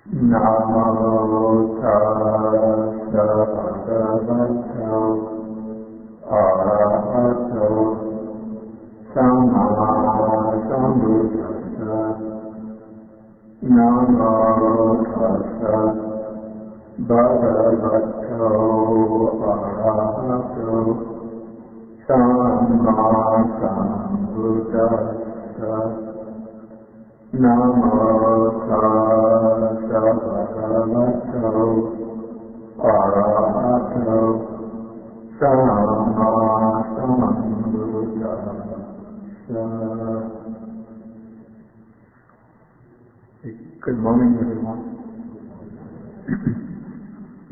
Namo tassa bhagavato arahato samma sambuddhassa. Namo tassa bhagavato arahato samma sambuddhassa. Namo tassa bhagavato arahato samma sambuddhassa. Good morning, everyone.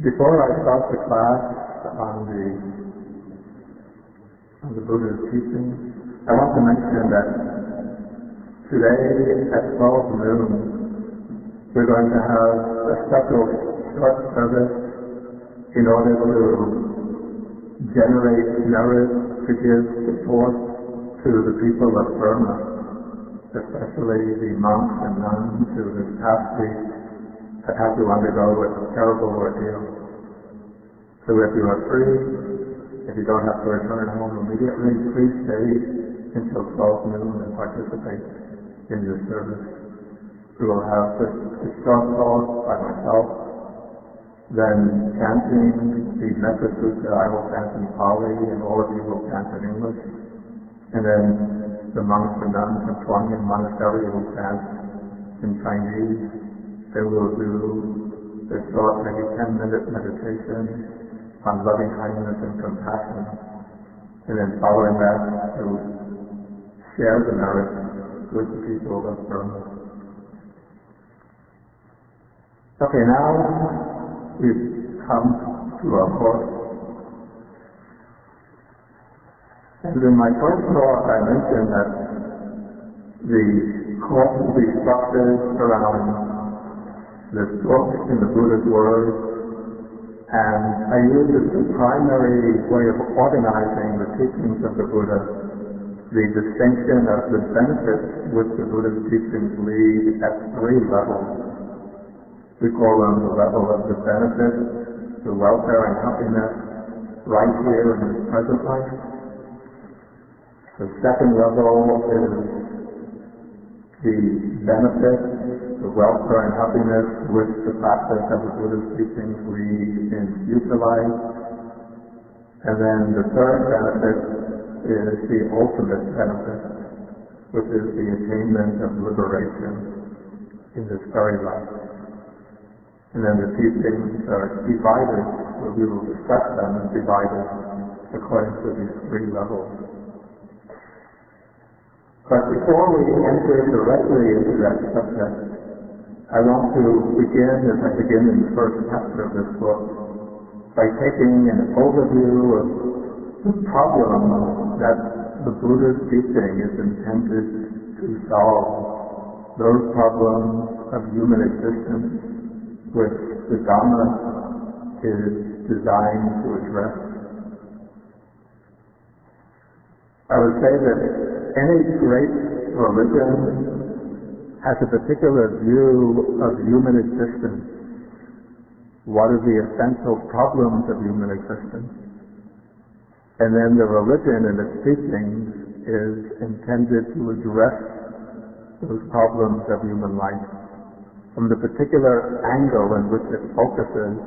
Before I start the class on the Buddha's teaching, I want to mention that today at 12 noon, we're going to have a special short service in order to generate merit to give support to the people of Burma, especially the monks and nuns who this past week have had to undergo a terrible ordeal. So if you are free, if you don't have to return home immediately, please stay until 12 noon and participate in this service. We will have a short talk by myself, then chanting the Metta Sutta. I will chant in Pali and all of you will chant in English. And then the monks and nuns from Tuanyin Monastery will chant in Chinese. They will do a short, maybe 10-minute meditation on loving kindness and compassion. And then following that, to share the merit with the people of Burma. Okay, now we've come to our course. And in my first talk, I mentioned that the course will be structured around this book in the Buddha's words, and I use as the primary way of organizing the teachings of the Buddha the distinction of the benefits which the Buddha's teachings lead at 3 levels. We call them the level of the benefits, the welfare and happiness right here in this present life. The second level is the benefits, the welfare and happiness which the practice of the Buddha's teachings lead in future life. And then the third benefit is the ultimate benefit, which is the attainment of liberation in this very life. And then the teachings are divided, so we will discuss them and divided according to these 3 levels. But before we enter directly into that subject, I want to begin, as I begin in the first chapter of this book, by taking an overview of the problem that the Buddha's teaching is intended to solve, those problems of human existence which the Dhamma is designed to address. I would say that any great religion has a particular view of human existence. What are the essential problems of human existence? And then the religion and its teachings is intended to address those problems of human life from the particular angle in which it focuses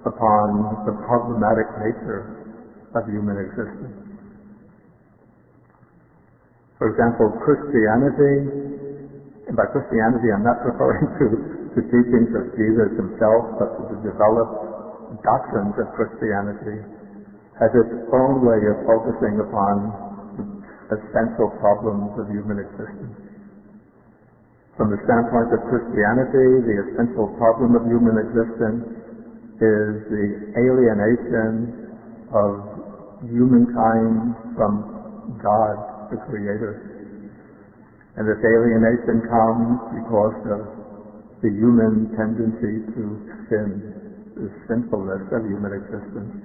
upon the problematic nature of human existence. For example, Christianity, and by Christianity I'm not referring to the teachings of Jesus himself, but to the developed doctrines of Christianity, has its own way of focusing upon the essential problems of human existence. From the standpoint of Christianity, the essential problem of human existence is the alienation of humankind from God, the Creator. And this alienation comes because of the human tendency to sin, the sinfulness of human existence.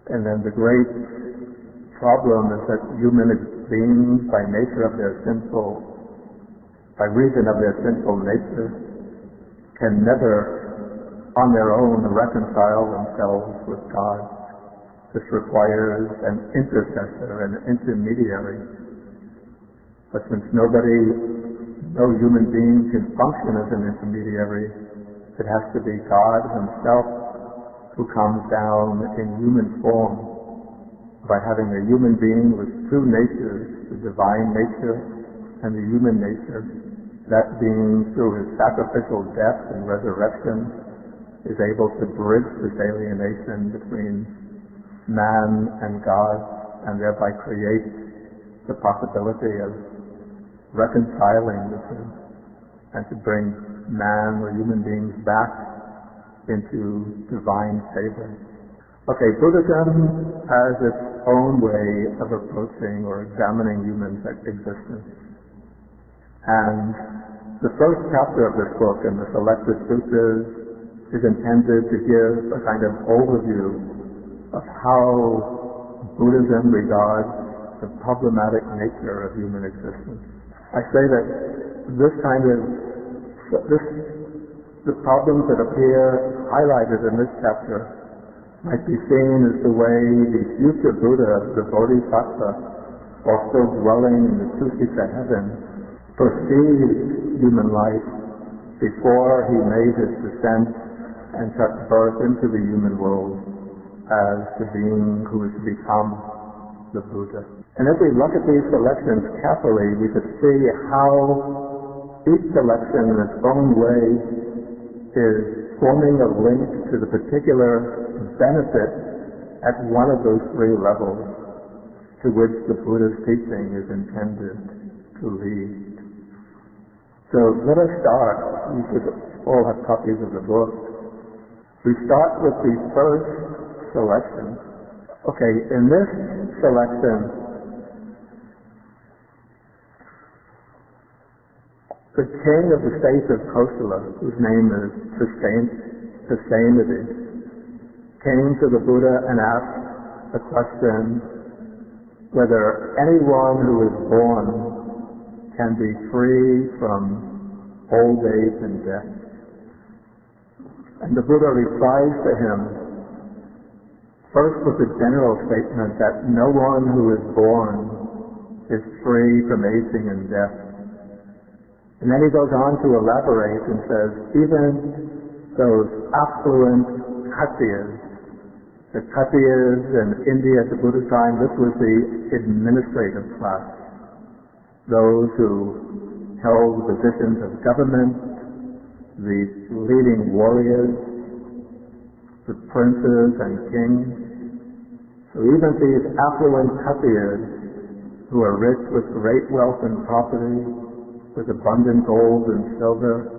And then the great problem is that human beings, by nature of their sinful by reason of their sinful nature, can never on their own reconcile themselves with God. This requires an intercessor, an intermediary. But since no human being can function as an intermediary, it has to be God himself who comes down in human form by having a human being with two natures, the divine nature and the human nature. That being, through his sacrificial death and resurrection, is able to bridge this alienation between man and God, and thereby create the possibility of reconciling the two, and to bring man or human beings back into divine favor. Okay, Buddhism has its own way of approaching or examining human existence. And the first chapter of this book, in the Selected Sutras, is intended to give a kind of overview of how Buddhism regards the problematic nature of human existence. I say that the problems that appear highlighted in this chapter might be seen as the way the future Buddha, the Bodhisattva, while still dwelling in the two-seated heaven, perceived human life before he made his descent and took birth into the human world as the being who is to become the Buddha. And if we look at these selections carefully, we could see how each selection in its own way is forming a link to the particular benefit at one of those three levels to which the Buddha's teaching is intended to lead. So let us start. You should all have copies of the book. We start with the first selection. Okay, in this selection, the king of the state of Kosala, whose name is Sustainability, came to the Buddha and asked the question whether anyone who is born can be free from old age and death. And the Buddha replies to him, first with a general statement that no one who is born is free from aging and death. And then he goes on to elaborate and says, even those affluent Khatriyas, the Khatriyas in India at the Buddha's time, this was the administrative class. Those who held positions of government, the leading warriors, the princes and kings. So even these affluent Khatriyas, who are rich with great wealth and property, with abundant gold and silver,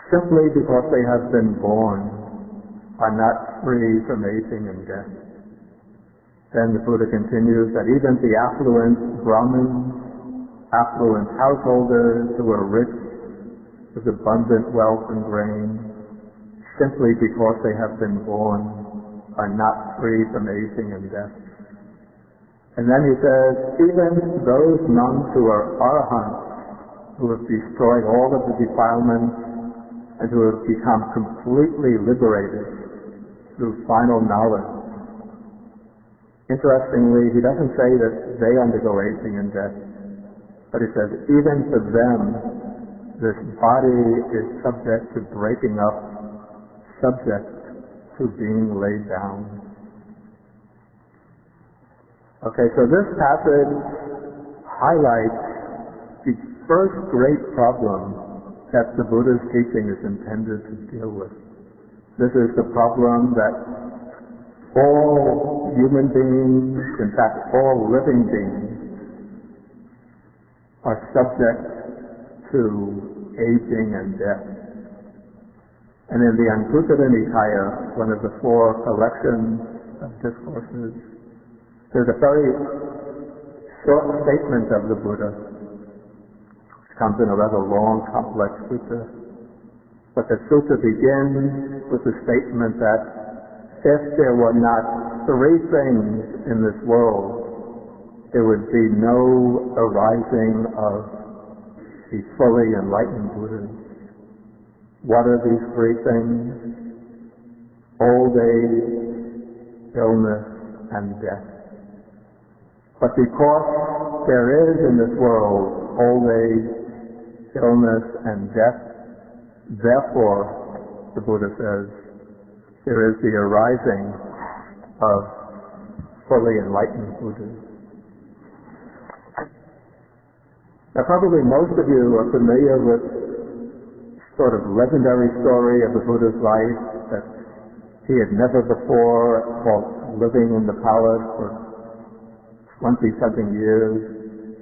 simply because they have been born, are not free from aging and death. Then the Buddha continues that even the affluent Brahmins, affluent householders who are rich with abundant wealth and grain, simply because they have been born, are not free from aging and death. And then he says, even those monks who are arahants, who have destroyed all of the defilements and who have become completely liberated through final knowledge. Interestingly, he doesn't say that they undergo aging and death, but he says even for them, this body is subject to breaking up, subject to being laid down. Okay, so this passage highlights the first great problem that the Buddha's teaching is intended to deal with. This is the problem that all human beings, in fact all living beings, are subject to aging and death. And in the Anthology, one of the four collections of discourses, there's a very short statement of the Buddha. It comes in a rather long, complex sutta. But the sutta begins with the statement that if there were not three things in this world, there would be no arising of the fully enlightened Buddhas. What are these three things? Old age, illness, and death. But because there is in this world old age, illness, and death, therefore, the Buddha says, there is the arising of fully enlightened Buddhas. Now, probably most of you are familiar with sort of legendary story of the Buddha's life, that he had never before, while living in the palace for 20-something years,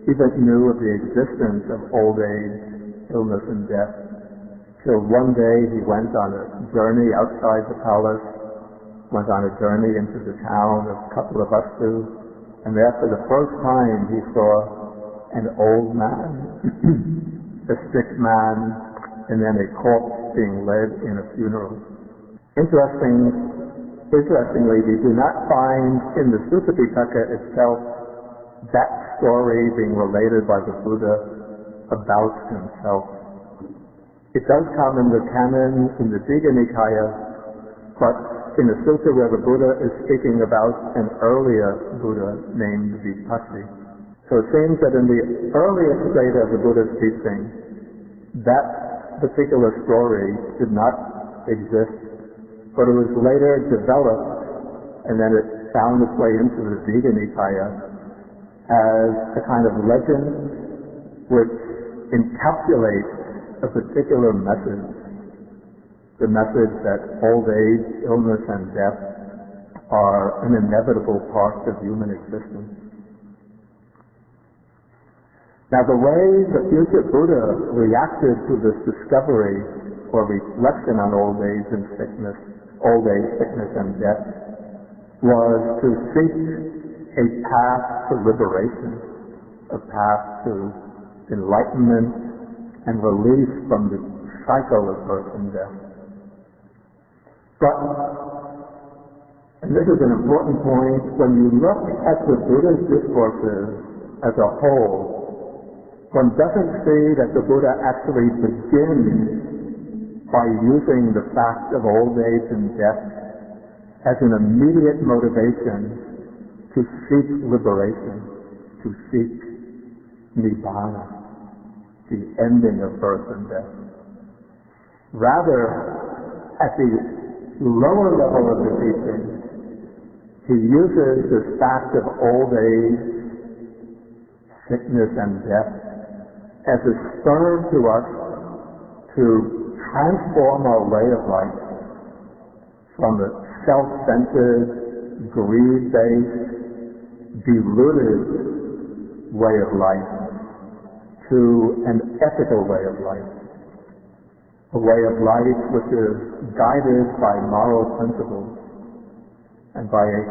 even knew of the existence of old age, illness, and death, till one day he went on a journey outside the palace, went on a journey into the town of Kapilavastu, and there for the first time he saw an old man, a sick man, and then a corpse being led in a funeral. Interestingly, we do not find in the Sutta Pitaka itself that story being related by the Buddha about himself. It does come in the Canon, in the Digha Nikaya, but in the sutta where the Buddha is speaking about an earlier Buddha named Vipassy. So it seems that in the earliest state of the Buddha's teaching, that particular story did not exist, but it was later developed, and then it found its way into the Digha Nikaya as a kind of legend which encapsulates a particular message, the message that old age, illness, and death are an inevitable part of human existence. Now, the way the future Buddha reacted to this discovery or reflection on old age, sickness, and death, was to seek a path to liberation, a path to enlightenment and release from the cycle of birth and death. But, and this is an important point, when you look at the Buddha's discourses as a whole, one doesn't see that the Buddha actually begins by using the fact of old age and death as an immediate motivation to seek liberation, to seek nibbana, the ending of birth and death. Rather, at the lower level of the teaching, he uses this fact of old age, sickness, and death as a spur to us to transform our way of life from a self-centered, greed-based, deluded way of life to an ethical way of life, a way of life which is guided by moral principles and by a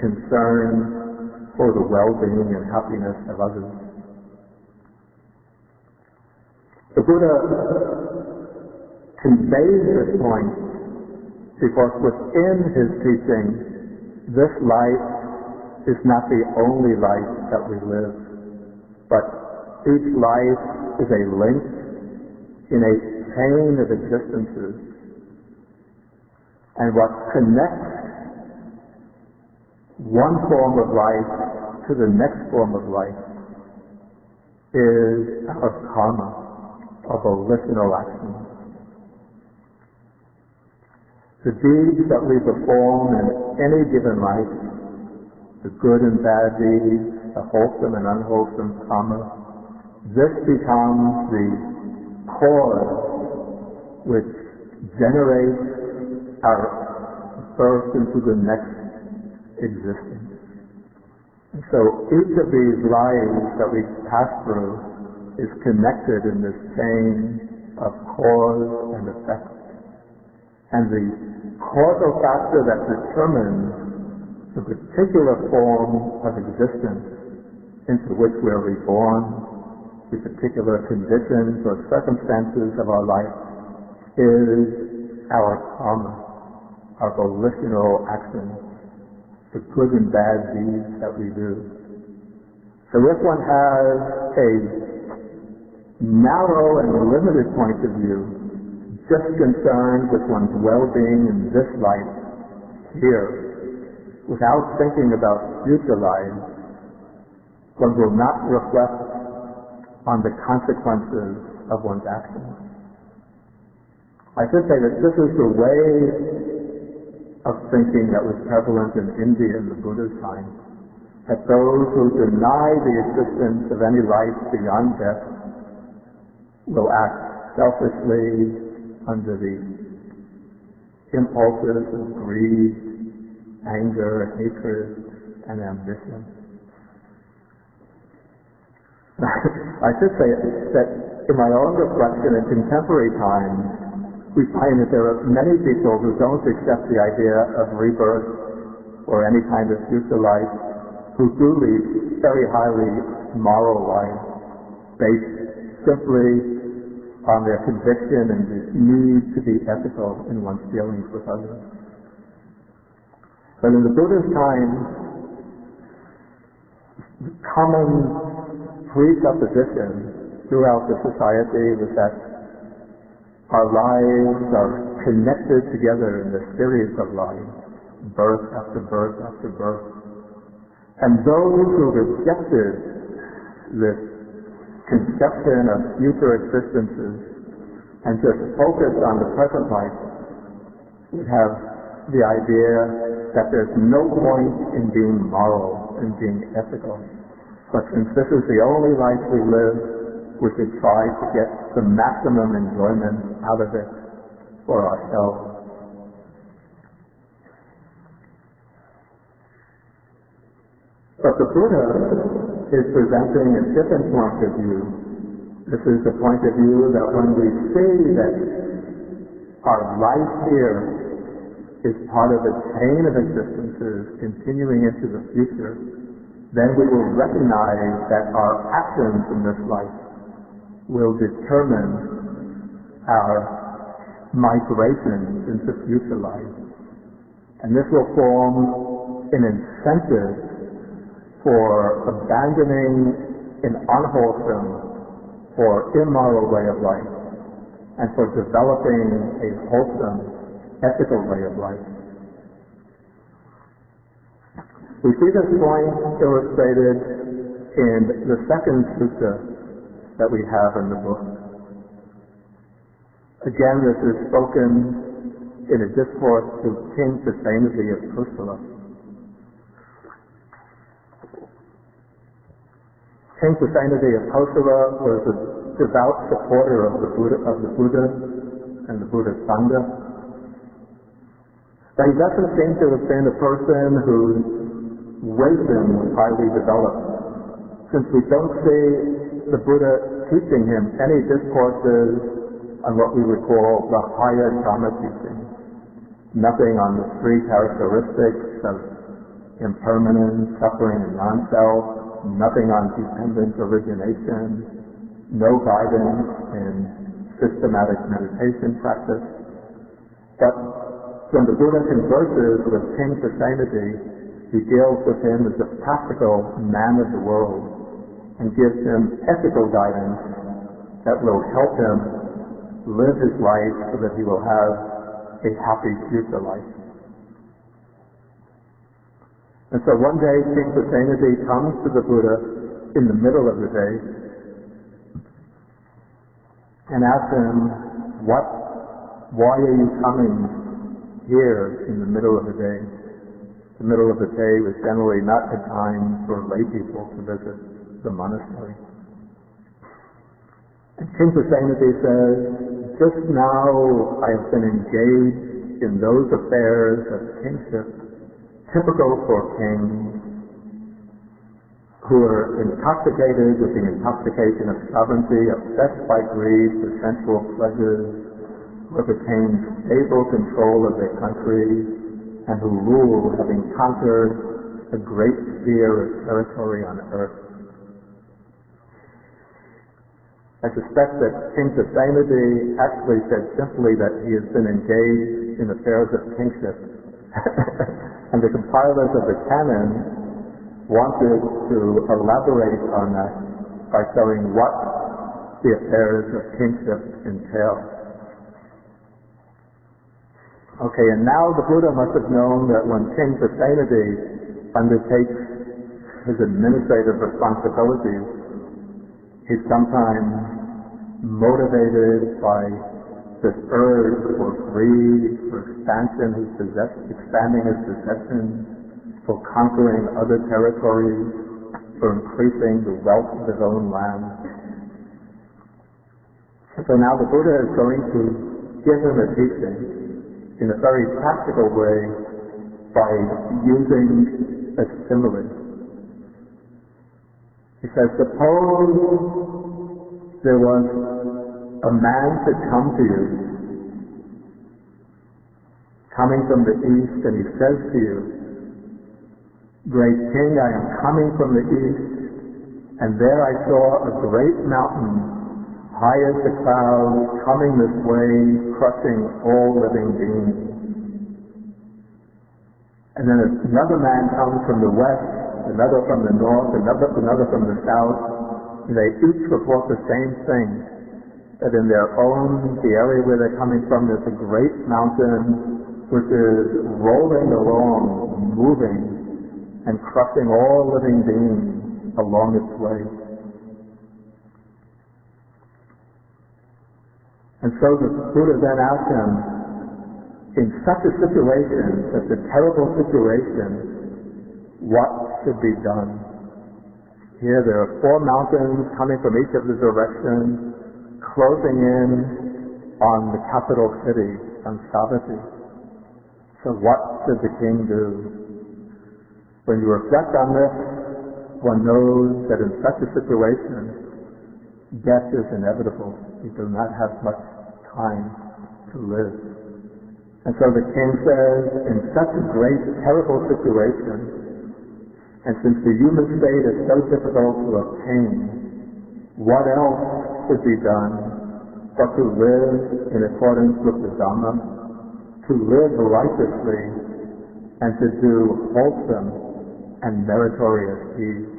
concern for the well-being and happiness of others. The Buddha conveys this point because within his teaching, this life is not the only life that we live, but each life is a link in a chain of existences. And what connects one form of life to the next form of life is our karma, our volitional action. The deeds that we perform in any given life, the good and bad deeds, the wholesome and unwholesome karma, this becomes the cause which generates our birth into the next existence. And so each of these lives that we pass through is connected in this chain of cause and effect. And the causal factor that determines the particular form of existence into which we are reborn, the particular conditions or circumstances of our life, is our karma, our volitional actions, the good and bad deeds that we do. So if one has a narrow and limited point of view, just concerned with one's well-being in this life here, without thinking about future lives, one will not reflect on the consequences of one's actions. I should say that this is the way of thinking that was prevalent in India in the Buddha's time, that those who deny the existence of any life beyond death will act selfishly under the impulses of greed, anger, hatred, and ambition. I should say that in my own reflection in contemporary times, we find that there are many people who don't accept the idea of rebirth or any kind of future life, who do lead very highly moral lives based simply on their conviction and the need to be ethical in one's dealings with others. But in the Buddha's time, the common presupposition throughout the society was that our lives are connected together in a series of lives, birth after birth after birth. And those who rejected this conception of future existences and just focused on the present life would have the idea that there's no point in being moral and being ethical. But since this is the only life we live, we should try to get the maximum enjoyment out of it for ourselves. But the Buddha is presenting a different point of view. This is the point of view that when we see that our life here is part of a chain of existences continuing into the future, then we will recognize that our actions in this life will determine our migrations into future life. And this will form an incentive for abandoning an unwholesome or immoral way of life and for developing a wholesome, ethical way of life. We see this point illustrated in the second sutta that we have in the book. Again, this is spoken in a discourse to King Sustainably of Kusala. King Sustainably of Kusala was a devout supporter of the Buddha and the Buddha's Sangha. But he doesn't seem to have been a person whose wisdom was highly developed, since we don't see the Buddha teaching him any discourses on what we would call the higher Dhamma teaching. Nothing on the three characteristics of impermanence, suffering, and non-self. Nothing on dependent origination, no guidance in systematic meditation practice. But when the Buddha converses with King Sustainably, he deals with him as a practical man of the world and gives him ethical guidance that will help him live his life so that he will have a happy future life. And so one day, King Sustainably comes to the Buddha in the middle of the day and asks him, why are you coming here in the middle of the day? The middle of the day was generally not a time for lay people to visit the monastery. And King Sustainably says, just now I have been engaged in those affairs of kingship typical for kings who are intoxicated with the intoxication of sovereignty, obsessed by greed for sensual pleasures, who have attained stable control of their country, and who rule, having conquered a great sphere of territory on earth. I suspect that King Sustainably actually said simply that he has been engaged in affairs of kingship. And the compilers of the Canon wanted to elaborate on that by showing what the affairs of kingship entail. Okay, and now the Buddha must have known that when King Pasenadi undertakes his administrative responsibilities, he's sometimes motivated by this urge for greed, for expansion, expanding his possessions, for conquering other territories, for increasing the wealth of his own land. So now the Buddha is going to give him a teaching in a very practical way by using a simile. He says, suppose there was a man to come to you, coming from the east, and he says to you, Great King, I am coming from the east, and there I saw a great mountain, high as the clouds, coming this way, crushing all living beings. And then another man comes from the west, another from the north, another from the south, and they each report the same thing, that in their own, the area where they're coming from, there's a great mountain which is rolling along, moving, and crushing all living beings along its way. And so the Buddha then asked him, in such a situation, such a terrible situation, what should be done? Here there are 4 mountains coming from each of the directions, closing in on the capital city, on Savatthi. So what should the king do? When you reflect on this, one knows that in such a situation, death is inevitable. You do not have much time to live. And so the king says, in such a great, terrible situation, and since the human state is so difficult to obtain, what else should be done but to live in accordance with the Dhamma, to live righteously, and to do wholesome and meritorious deeds?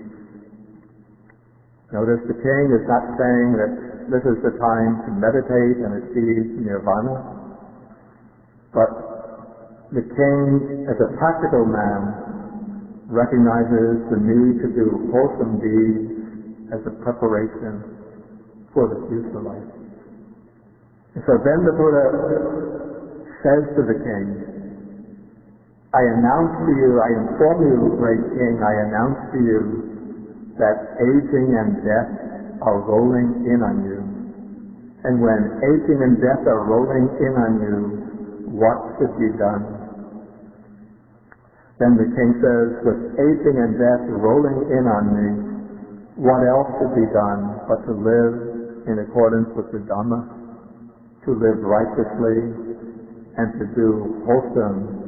Notice the king is not saying that this is the time to meditate and achieve nirvana, but the king, as a practical man, recognizes the need to do wholesome deeds as a preparation for the future life. And so then the Buddha says to the king, I announce to you, I inform you, great king, I announce to you that aging and death are rolling in on you. And when aging and death are rolling in on you, what should be done? Then the king says, with aging and death rolling in on me, what else should be done but to live in accordance with the Dhamma, to live righteously, and to do wholesome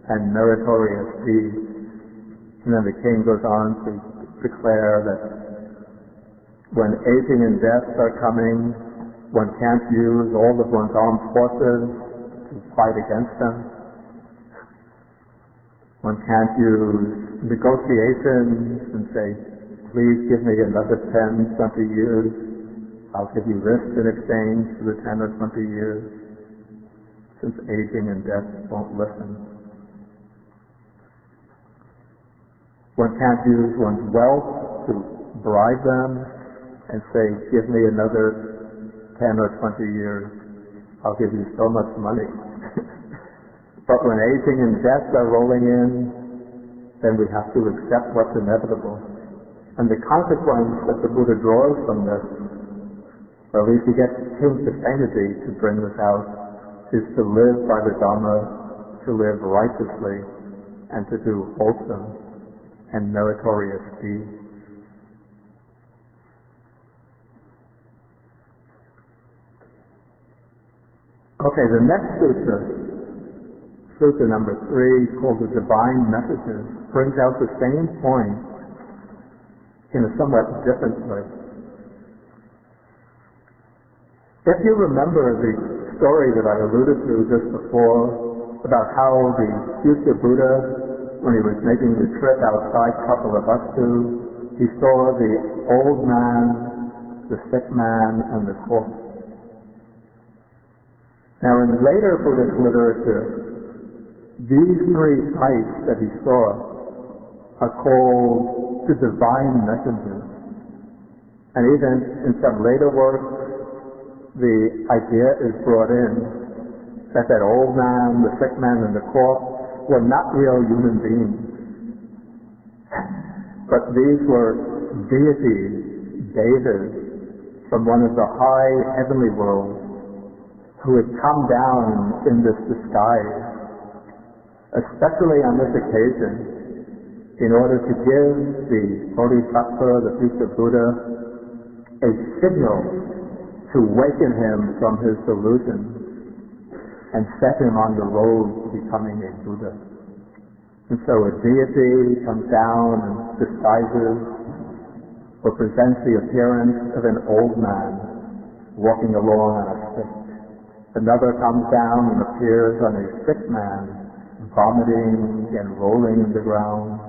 and meritorious deeds? And then the king goes on to declare that when aging and death are coming, one can't use all of one's armed forces to fight against them. One can't use negotiations and say, please give me another 10, 20 years. I'll give you this in exchange for the 10 or 20 years, since aging and death won't listen. One can't use one's wealth to bribe them and say, give me another 10 or 20 years. I'll give you so much money. But when aging and death are rolling in, then we have to accept what's inevitable. And the consequence that the Buddha draws from this, or at least he gets King Pasenadi to bring this out, is to live by the Dhamma, to live righteously, and to do wholesome and meritorious deeds. Okay, the next sutta, sutta number 3, called the Divine Messages, brings out the same point in a somewhat different way. If you remember the story that I alluded to just before about how the future Buddha, when he was making the trip outside Kapilavastu, he saw the old man the sick man, and the corpse. Now, in later Buddhist literature, these three sights that he saw are called the divine messengers. And even in some later works, the idea is brought in that old man, the sick man, and the corpse were not real human beings. But these were deities, devas, from one of the high heavenly worlds who had come down in this disguise, especially on this occasion, in order to give the Bodhisattva, the future Buddha, a signal to waken him from his delusion and set him on the road to becoming a Buddha. And so a deity comes down and disguises or presents the appearance of an old man walking along on a stick. Another comes down and appears on a sick man, vomiting and rolling in the ground.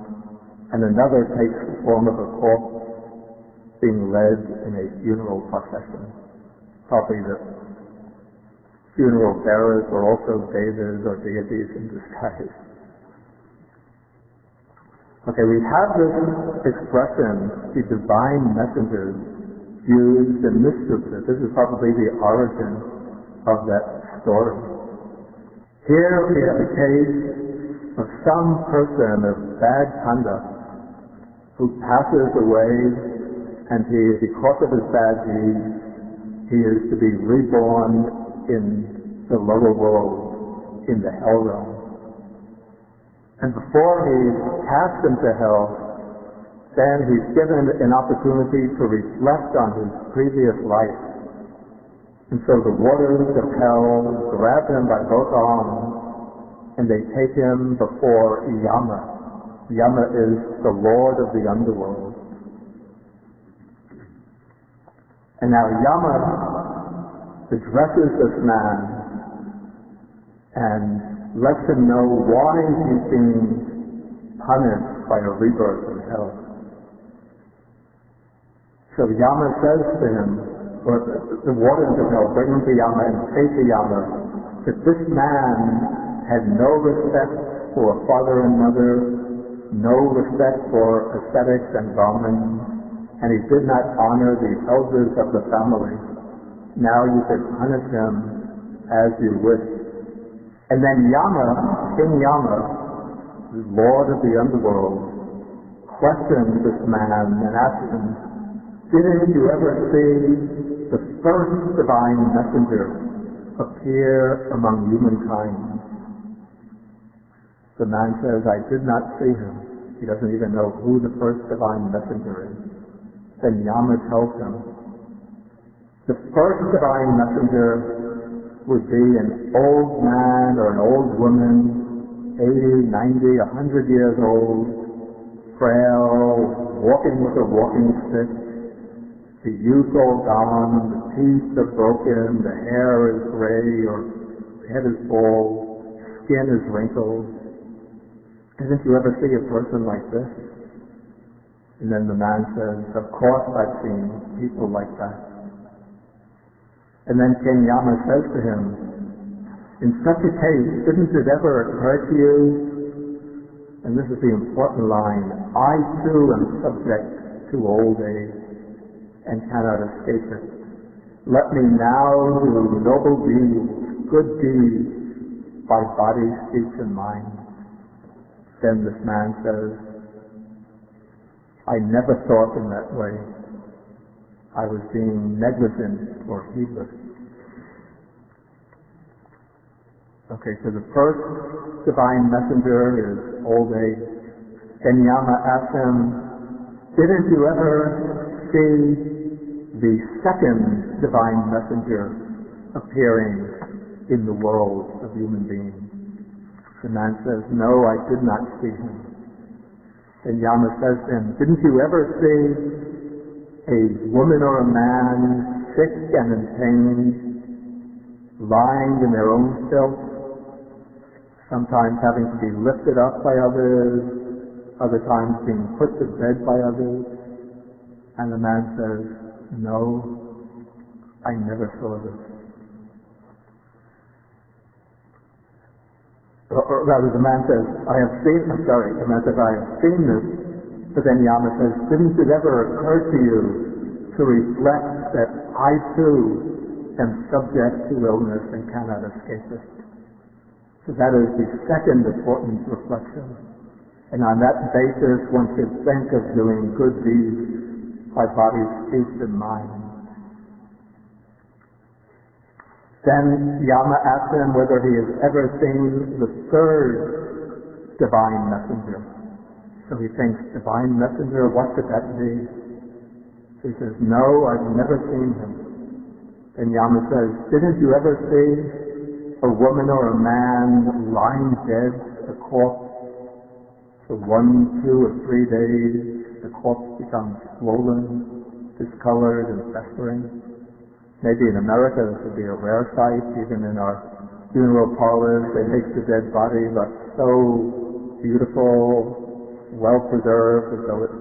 And another takes the form of a corpse being led in a funeral procession. Probably the funeral bearers were also devas or deities in disguise. Okay, we have this expression, the divine messengers, used in this sutta. This is probably the origin of that story. Here we have a case of some person of bad conduct who passes away, and because of his bad deeds, he is to be reborn in the lower world, in the hell realm. And before he's cast into hell, then he's given an opportunity to reflect on his previous life. And so the waters of hell grab him by both arms, and they take him before Yama. Yama is the lord of the underworld. And now Yama addresses this man and lets him know why he's being punished by a rebirth in hell. So Yama says to him, or the wardens of hell bring him to Yama and say to Yama that this man had no respect for father and mother, no respect for ascetics and Brahmins, and he did not honor the elders of the family. Now you can punish him as you wish. And then Yama, King Yama, the lord of the underworld, questions this man and asks him, didn't you ever see the first divine messenger appear among humankind? The man says, I did not see him. He doesn't even know who the first divine messenger is. Then Yama tells him, the first divine messenger would be an old man or an old woman, 80, 90, 100 years old, frail, walking with a walking stick, the youth all gone, the teeth are broken, the hair is gray or the head is bald, skin is wrinkled. Didn't you ever see a person like this? And then the man says, of course I've seen people like that. And then King Yama says to him, in such a case, didn't it ever occur to you, and this is the important line, I too am subject to old age and cannot escape it. Let me now do noble deeds, good deeds, by body, speech, and mind. Then this man says, I never thought in that way. I was being negligent or heedless. Okay, so the first divine messenger is old age. Then Yama asks him, didn't you ever see the second divine messenger appearing in the world of human beings? The man says, no, I did not see him. Then Yama says to him, didn't you ever see a woman or a man sick and in pain, lying in their own filth, sometimes having to be lifted up by others, other times being put to bed by others? And the man says, no, I never saw this. Or rather, the man says, the man says, I have seen this, but then Yama says, didn't it ever occur to you to reflect that I too am subject to illness and cannot escape it? So that is the second important reflection. And on that basis, one should think of doing good deeds by body, speech, and mind. Then Yama asks him whether he has ever seen the third divine messenger. So he thinks, divine messenger, what could that be? He says, no, I've never seen him. And Yama says, didn't you ever see a woman or a man lying dead, a corpse? For 1, 2, or 3 days, the corpse becomes swollen, discolored, and festering. Maybe in America this would be a rare sight. Even in our funeral parlors, they make the dead body look so beautiful, well preserved, as though it's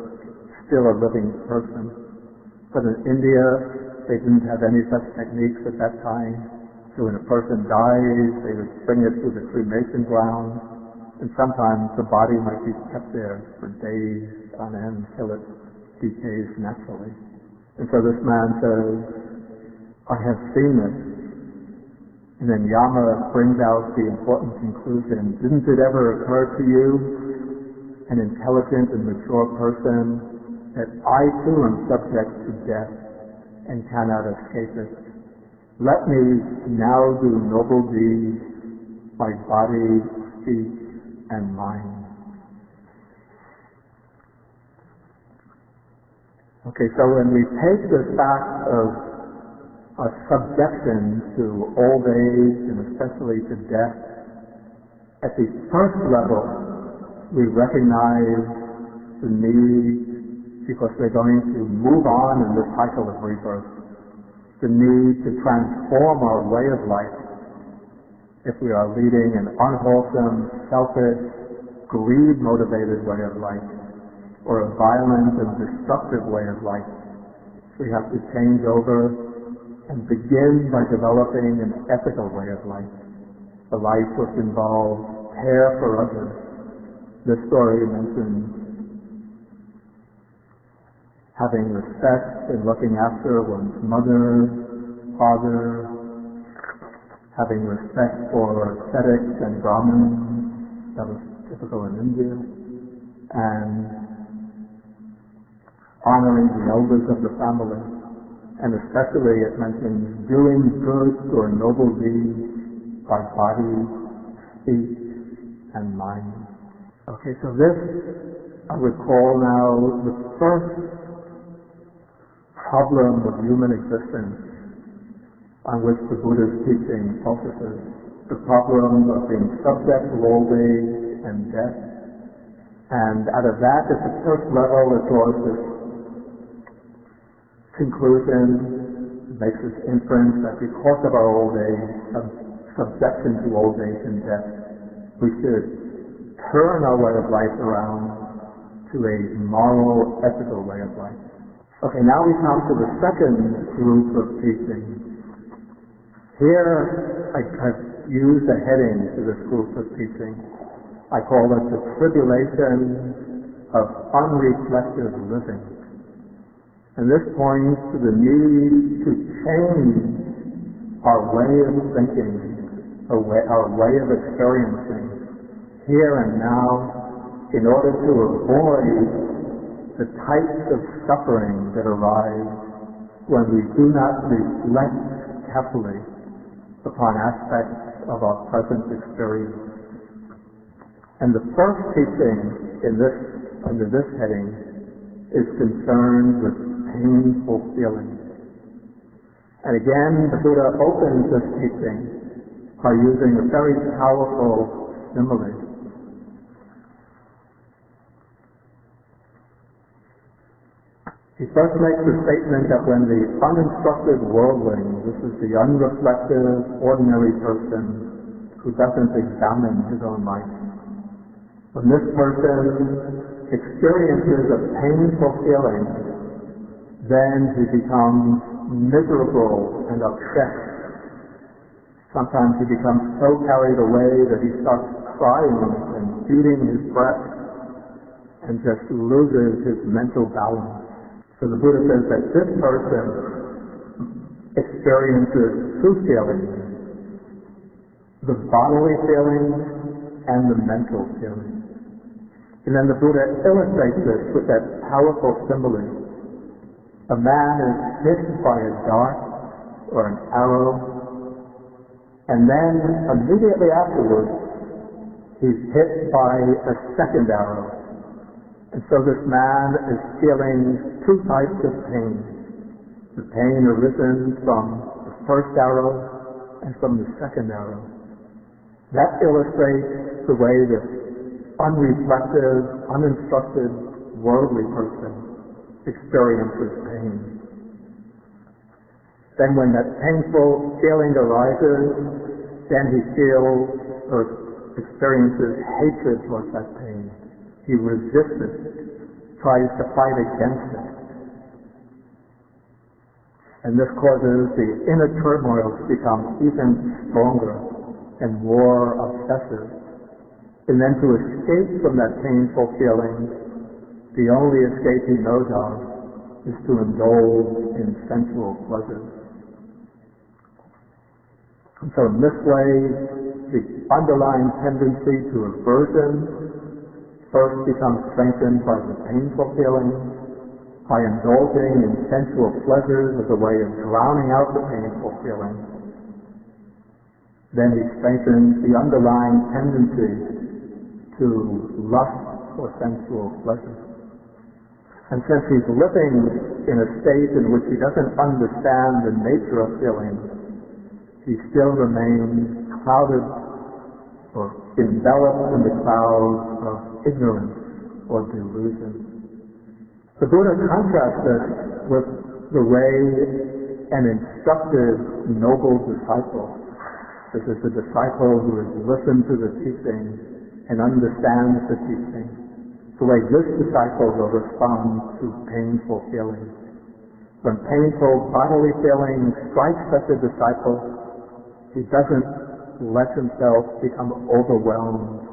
still a living person. But in India, they didn't have any such techniques at that time. So when a person dies, they would bring it to the cremation ground, and sometimes the body might be kept there for days on end till it decays naturally. And so this man says, I have seen this. And then Yama brings out the important conclusion. Didn't it ever occur to you, an intelligent and mature person, that I too am subject to death and cannot escape it? Let me now do noble deeds by body, speech, and mind. Okay, so when we take this fact of a subjection to old age and especially to death, at the first level we recognize the need, because we're going to move on in this cycle of rebirth, the need to transform our way of life. If we are leading an unwholesome, selfish, greed-motivated way of life, or a violent and destructive way of life, we have to change over and begin by developing an ethical way of life, a life which involves care for others. This story mentions having respect and looking after one's mother, father, having respect for ascetics and Brahmins, that was typical in India, and honoring the elders of the family. And especially it mentions doing good or noble deeds by body, speech, and mind. Okay, so this, I would call now the first problem of human existence on which the Buddha's teaching focuses, the problem of being subject to old age and death. And out of that, at the first level, it draws this conclusion, makes this inference that because of our old age, subjection to old age and death, we should turn our way of life around to a moral, ethical way of life. Okay, now we come to the second group of teachings. Here, I've used a heading to this group of teaching. I call it the tribulation of unreflective living. And this points to the need to change our way of thinking, our way of experiencing here and now in order to avoid the types of suffering that arise when we do not reflect carefully upon aspects of our present experience. And the first teaching under this heading is concerned with painful feelings. And again, the Buddha opens this teaching by using a very powerful simile. He first makes the statement that when the uninstructed worldling, this is the unreflective, ordinary person who doesn't examine his own life, when this person experiences a painful feeling, then he becomes miserable and upset. Sometimes he becomes so carried away that he starts crying and beating his breast and just loses his mental balance. So the Buddha says that this person experiences two feelings, the bodily feeling and the mental feeling. And then the Buddha illustrates this with that powerful simile. A man is hit by a dart or an arrow, and then immediately afterwards he's hit by a second arrow. And so this man is feeling two types of pain. The pain arisen from the first arrow and from the second arrow. That illustrates the way this unreflective, uninstructed, worldly person experiences pain. Then when that painful feeling arises, then he feels or experiences hatred towards that pain. He resists it, tries to fight against it. And this causes the inner turmoil to become even stronger and more obsessive. And then to escape from that painful feeling, the only escape he knows of is to indulge in sensual pleasures. And so in this way, the underlying tendency to aversion first becomes strengthened by the painful feeling, by indulging in sensual pleasures as a way of drowning out the painful feeling. Then he strengthens the underlying tendency to lust for sensual pleasure. And since he's living in a state in which he doesn't understand the nature of feeling, he still remains clouded or enveloped in the clouds of ignorance or delusion. The Buddha contrasts this with the way an instructed noble disciple, this is the disciple who has listened to the teaching and understands the teaching, the way this disciple will respond to painful feelings. When painful bodily feelings strike such a disciple, he doesn't let himself become overwhelmed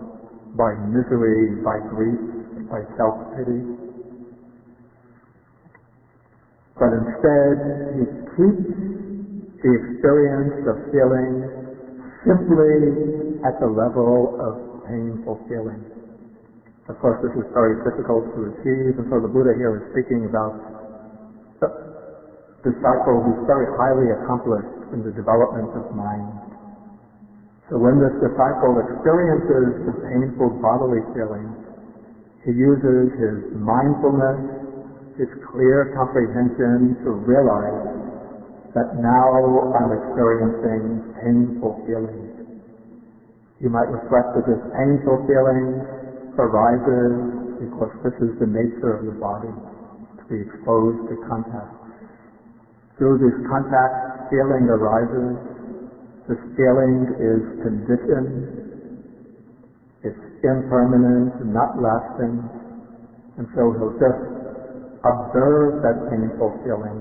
by misery, by grief, by self-pity. But instead, he keeps the experience of feeling simply at the level of painful feeling. Of course, this is very difficult to achieve, and so the Buddha here is speaking about a disciple who's very highly accomplished in the development of mind. So when this disciple experiences the painful bodily feeling, he uses his mindfulness, his clear comprehension to realize that now I'm experiencing painful feelings. You might reflect that this painful feeling arises because this is the nature of the body, to be exposed to contact. Through this contact, feeling arises. This feeling is conditioned. It's impermanent, not lasting. And so he'll just observe that painful feeling,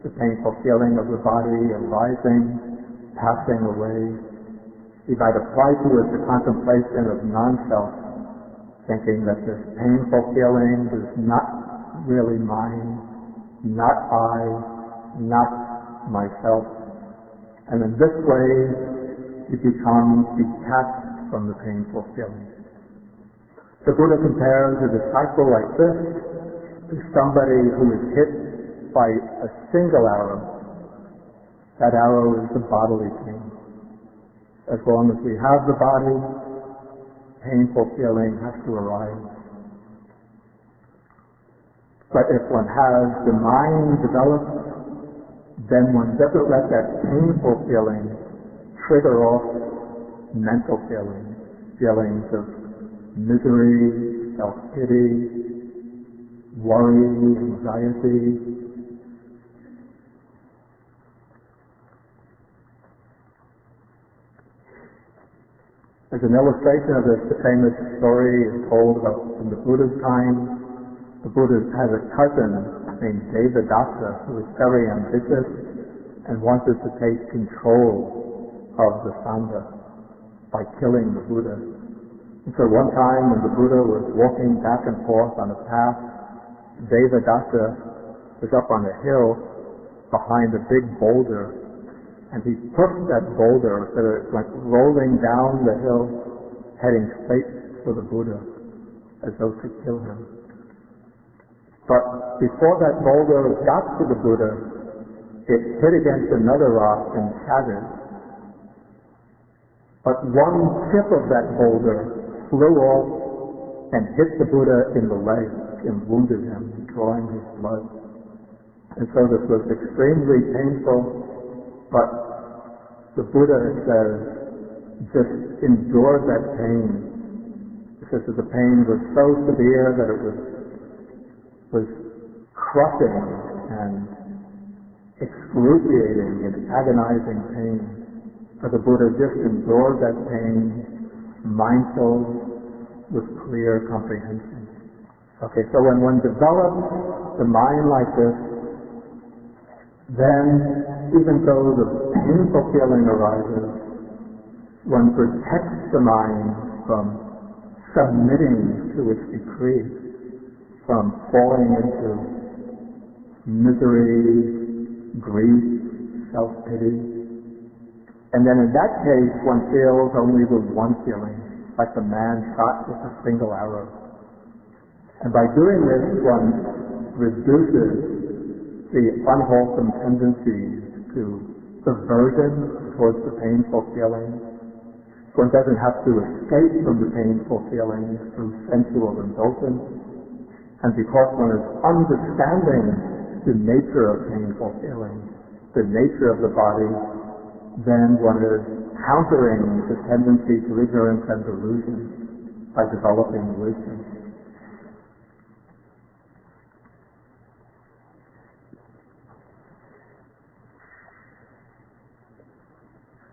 the painful feeling of the body arising, passing away. He might apply to it the contemplation of non-self, thinking that this painful feeling is not really mine, not I, not myself. And in this way, he becomes detached from the painful feeling. The Buddha compares a disciple like this to somebody who is hit by a single arrow. That arrow is the bodily pain. As long as we have the body, painful feeling has to arise. But if one has the mind developed, then one doesn't let that painful feeling trigger off mental feelings, feelings of misery, self-pity, worry, anxiety. As an illustration of this, the famous story is told about from the Buddha's time. The Buddha had a cousin named Devadatta, who was very ambitious and wanted to take control of the Sangha by killing the Buddha. And so one time when the Buddha was walking back and forth on a path, Devadatta was up on a hill behind a big boulder, and he pushed that boulder so that it went rolling down the hill, heading straight for the Buddha, as though to kill him. But before that boulder got to the Buddha, it hit against another rock and shattered. But one tip of that boulder flew off and hit the Buddha in the leg and wounded him, drawing his blood. And so this was extremely painful, but the Buddha says, just endured that pain. He says that the pain was so severe that it was crushing and excruciating and agonizing pain. But the Buddha just endured that pain, mindful, with clear comprehension. Okay, so when one develops the mind like this, then even though the painful feeling arises, one protects the mind from submitting to its decree, from falling into misery, grief, self-pity. And then in that case, one feels only the one feeling, like the man shot with a single arrow. And by doing this, one reduces the unwholesome tendencies to aversion towards the painful feelings. One doesn't have to escape from the painful feelings through sensual indulgence. And because one is understanding the nature of painful feelings, the nature of the body, then one is countering the tendency to ignorance and delusion by developing wisdom.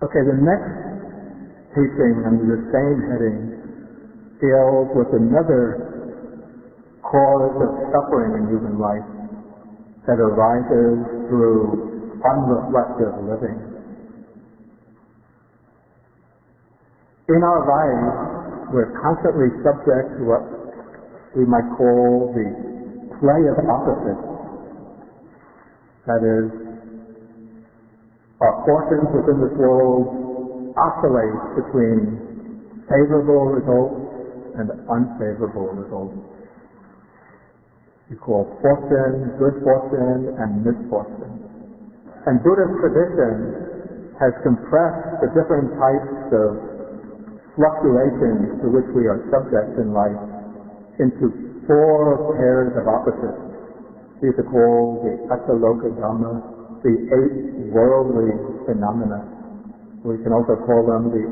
Okay, the next teaching under the same heading deals with another cause of suffering in human life that arises through unreflective living. In our lives, we're constantly subject to what we might call the play of opposites. That is, our fortunes within this world oscillate between favorable results and unfavorable results. We call fortune, good fortune, and misfortune. And Buddhist tradition has compressed the different types of fluctuations to which we are subject in life into 4 pairs of opposites. These are called the Ataloka Dhamma, the 8 worldly phenomena. We can also call them the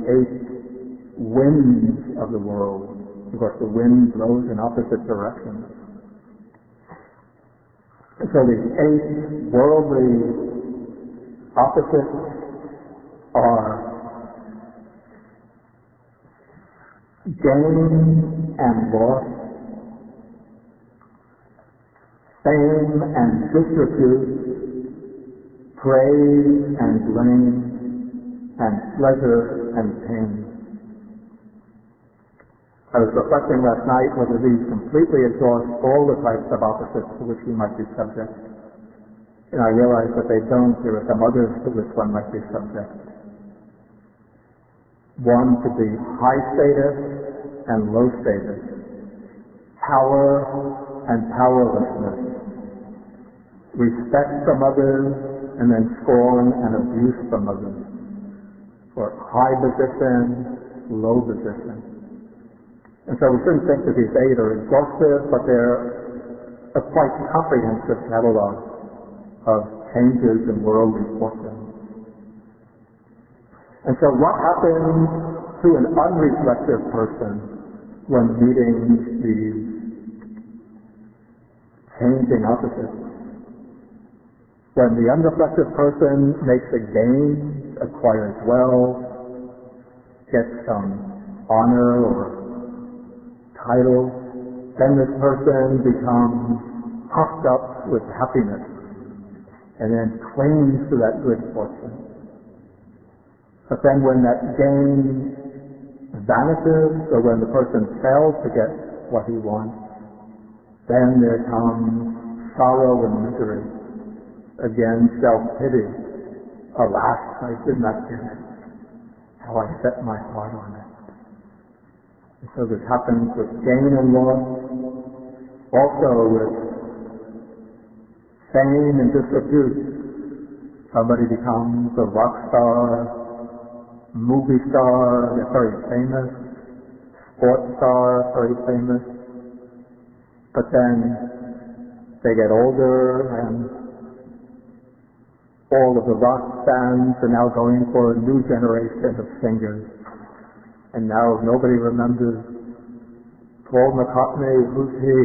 8 winds of the world, because the wind blows in opposite directions. And so these 8 worldly opposites are gain and loss, fame and disrepute, praise and blame, and pleasure and pain. I was reflecting last night whether these completely exhaust all the types of opposites to which we might be subject. And I realized that they don't. There are some others to which one might be subject. One could be high status and low status, power and powerlessness, respect from others, and then scorn and abuse from others, or high position, low position. And so we shouldn't think that these 8 are exhaustive, but they're a quite comprehensive catalog of changes in worldly fortune. And so what happens to an unreflective person when meeting these changing opposites? When the unreflective person makes a gain, acquires wealth, gets some honor or title, then this person becomes puffed up with happiness and then clings to that good fortune. But then when that gain vanishes, or when the person fails to get what he wants, then there comes sorrow and misery. Again, self-pity. Alas, I did not get it. How I set my heart on it. And so this happens with gain and loss, also with fame and disrepute. Somebody becomes a rock star, movie star, they're very famous, sports star, very famous, but then they get older and all of the rock bands are now going for a new generation of singers, and now nobody remembers Paul McCartney, who's he?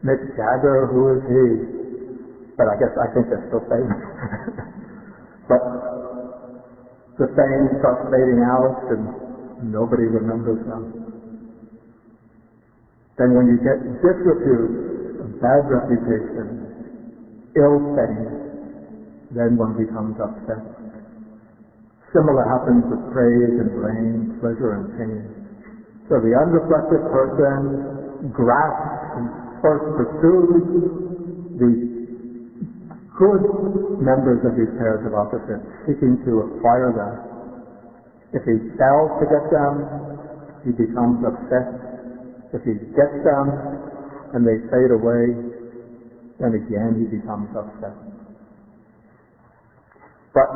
Mick Jagger, who is he? But I think they're still famous. But the fame starts fading out and nobody remembers them. Then when you get disrepute, a bad reputation, ill fame, then one becomes upset. Similar happens with praise and blame, pleasure and pain. So the unreflective person grasps and first pursues the good members of these pairs of opposites, seeking to acquire them. If he fails to get them, he becomes upset. If he gets them and they fade away, then again he becomes upset. But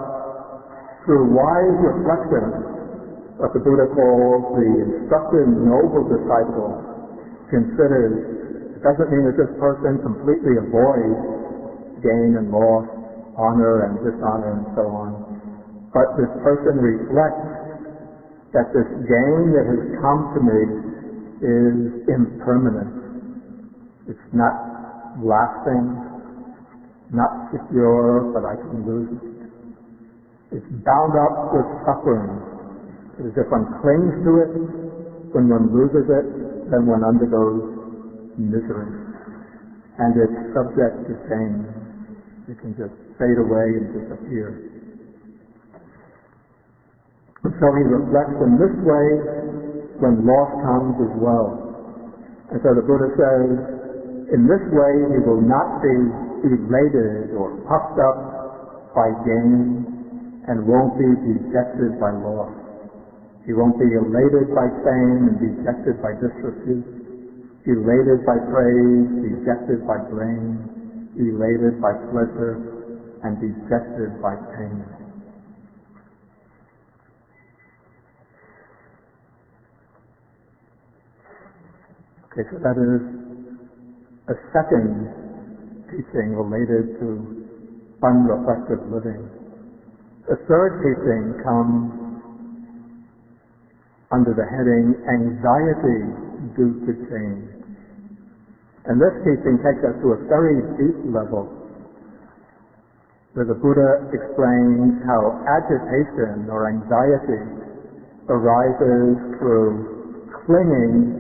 through wise reflection, what the Buddha calls the instructed noble disciple considers, it doesn't mean that this person completely avoids gain and loss, honor and dishonor and so on. But this person reflects that this gain that has come to me is impermanent. It's not lasting, not secure, but I can lose it. It's bound up with suffering. As if one clings to it, when one loses it, then one undergoes misery. And it's subject to change. It can just fade away and disappear. And so he reflects in this way when loss comes as well. And so the Buddha says, in this way he will not be elated or puffed up by gain and won't be dejected by loss. He won't be elated by fame and dejected by disrepute, elated by praise, dejected by blame, elated by pleasure, and dejected by pain. Okay, so that is a second teaching related to unreflective living. The third teaching comes under the heading Anxiety Due to Change. And this teaching takes us to a very deep level, where the Buddha explains how agitation or anxiety arises through clinging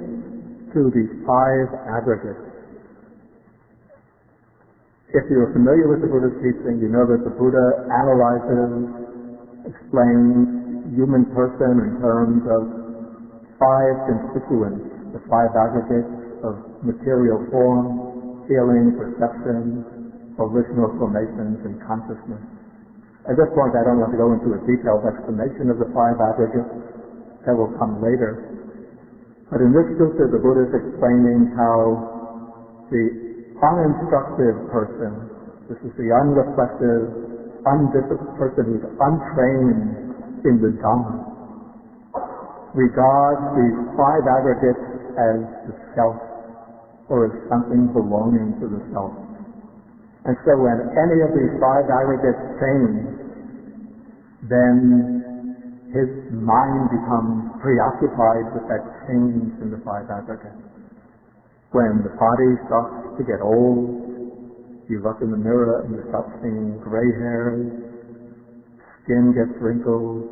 to these five aggregates. If you're familiar with the Buddha's teaching, you know that the Buddha analyzes, explains human person in terms of five constituents, the five aggregates of material form, feeling, perception, volitional formations, and consciousness. At this point, I don't want to go into a detailed explanation of the five aggregates. That will come later. But in this sutta, the Buddha is explaining how the uninstructive person, this is the unreflective, undisciplined person who's untrained in the Dhamma, regards these five aggregates as the self, or as something belonging to the self. And so when any of these five aggregates change, then his mind becomes preoccupied with that change in the five aggregates. When the body starts to get old, you look in the mirror and you start seeing gray hairs, skin gets wrinkled,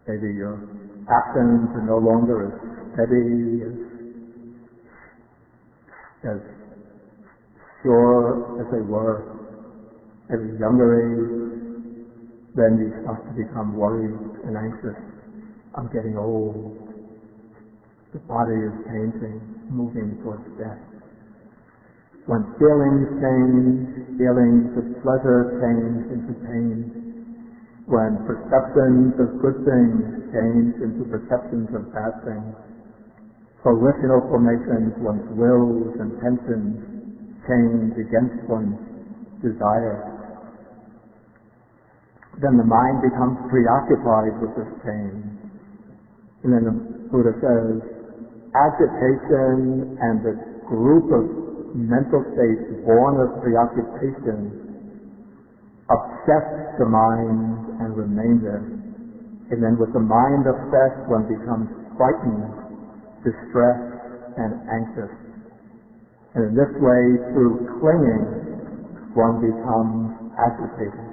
maybe your actions are no longer as steady, as as sure as they were at a younger age, then you start to become worried and anxious. I'm getting old. The body is changing, moving towards death. When feelings change, feelings of pleasure change into pain. When perceptions of good things change into perceptions of bad things. Volitional formations, one's wills and intentions change against one's desire. Then the mind becomes preoccupied with this change. And then the Buddha says, agitation and the group of mental states born of preoccupation obsess the mind and remain there. And then with the mind obsessed, one becomes frightened, distressed, and anxious. And in this way, through clinging, one becomes agitated.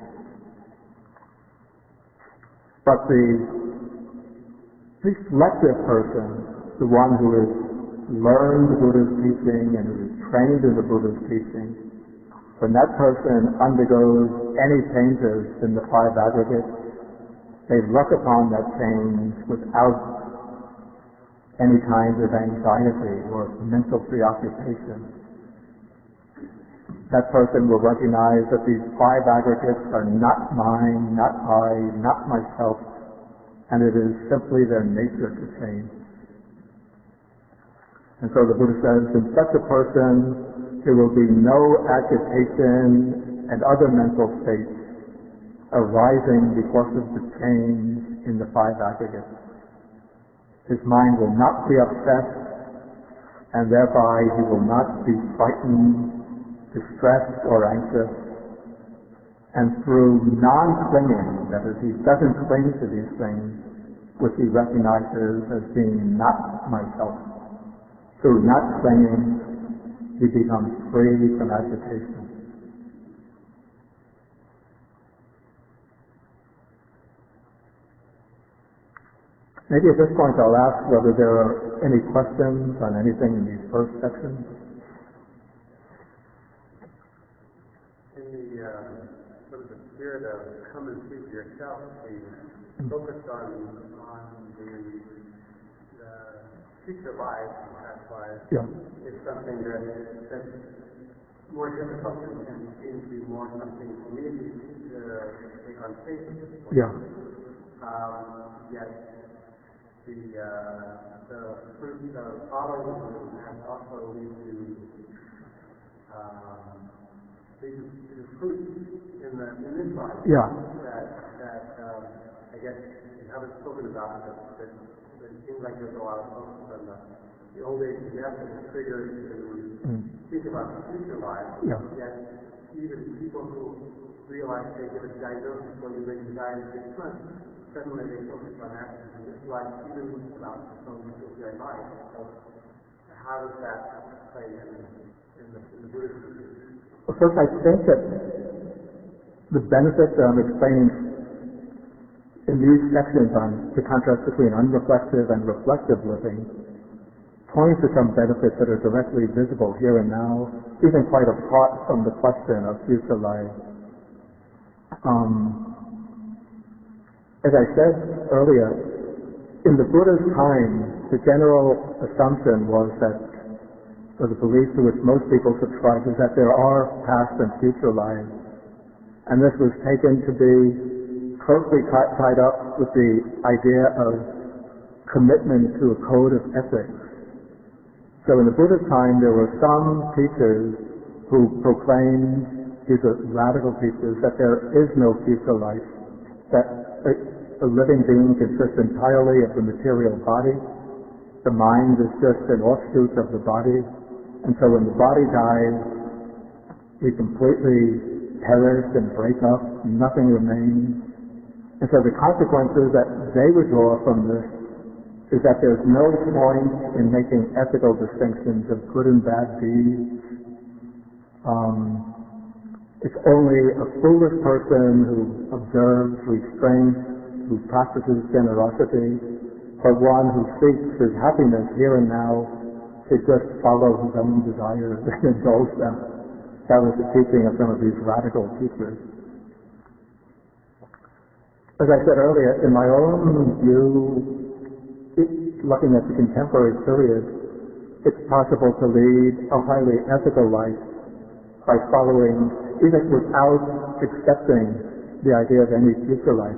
But the reflective person, the one who has learned the Buddha's teaching and who is trained in the Buddha's teaching, when that person undergoes any changes in the five aggregates, they look upon that change without any kind of anxiety or mental preoccupation. That person will recognize that these five aggregates are not mine, not I, not myself, and it is simply their nature to change. And so the Buddha says, in such a person, there will be no agitation and other mental states arising because of the change in the five aggregates. His mind will not be obsessed, and thereby he will not be frightened, distressed, or anxious. And through non-clinging, that is, he doesn't cling to these things, which he recognizes as being not myself. Through not clinging, he becomes free from agitation. Maybe at this point I'll ask whether there are any questions on anything in these first sections. In the sort of the spirit of come and see for yourself, we focused on the future lives and past lives. Yeah. It's something that's more difficult and seems to be more something for me to take on faith at this point. Yeah. Yet the fruit of following has also lead to fruit in this life. Yeah. That I guess you haven't spoken about that it seems like there's a lot of focus on the old age death and triggers to think about the future lives. Yeah. Yet even people who realize they get a diagnosis when they make the die in 6 months, suddenly they focus on actions in this life, even about some people's their life. So how does that play in the Buddhist teaching? Well, first I think that the benefits that I'm explaining in these sections on the contrast between unreflective and reflective living point to some benefits that are directly visible here and now, even quite apart from the question of future life. As I said earlier, in the Buddha's time, the general assumption was that, or the belief to which most people subscribe, is that there are past and future lives. And this was taken to be closely tied up with the idea of commitment to a code of ethics. So in the Buddha's time, there were some teachers who proclaimed, these are radical teachers, that there is no future life, that a living being consists entirely of the material body. The mind is just an offshoot of the body. And so when the body dies, we completely perish and break up, nothing remains. And so the consequences that they would draw from this is that there's no point in making ethical distinctions of good and bad deeds. It's only a foolish person who observes restraint, who practices generosity, or one who seeks his happiness here and now to just follow his own desires and indulge them. That was the teaching of some of these radical teachers. As I said earlier, in my own view, looking at the contemporary period, it's possible to lead a highly ethical life by following, even without accepting the idea of any future life.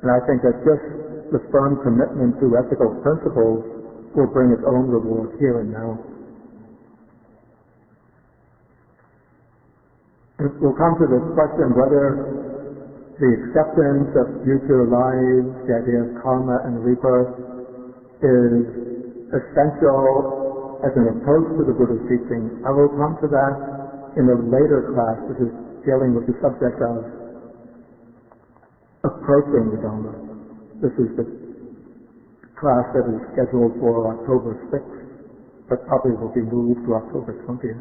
And I think that just the firm commitment to ethical principles will bring its own reward here and now. And we'll come to this question whether the acceptance of future lives, the idea of karma and rebirth, is essential as an approach to the Buddha's teaching. I will come to that in a later class, which is dealing with the subject of approaching the Dhamma. This is the class that is scheduled for October 6th, but probably will be moved to October 20th.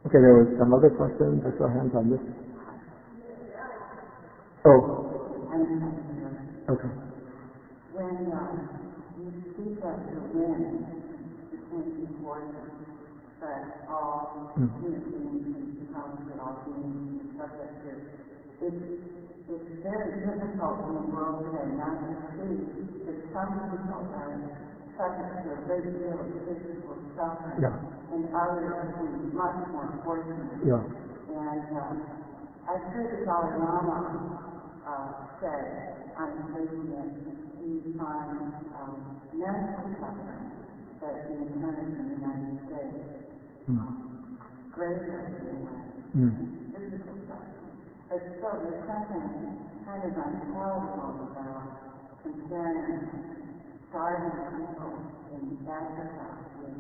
Okay, there was some other questions. I saw hands on this. Oh. Okay. When you speak of the wind between forces, that all human beings and that all beings are subject to, it's very difficult in the world today not to see that some people are subject to a great deal of physical suffering, and others are much more fortunate. Yeah. And I've heard the Dalai Lama say on occasion that he finds medical suffering that he encountered in the United States greater than physical suffering. But still, there's something kind of unpalatable about comparing starving people in Africa with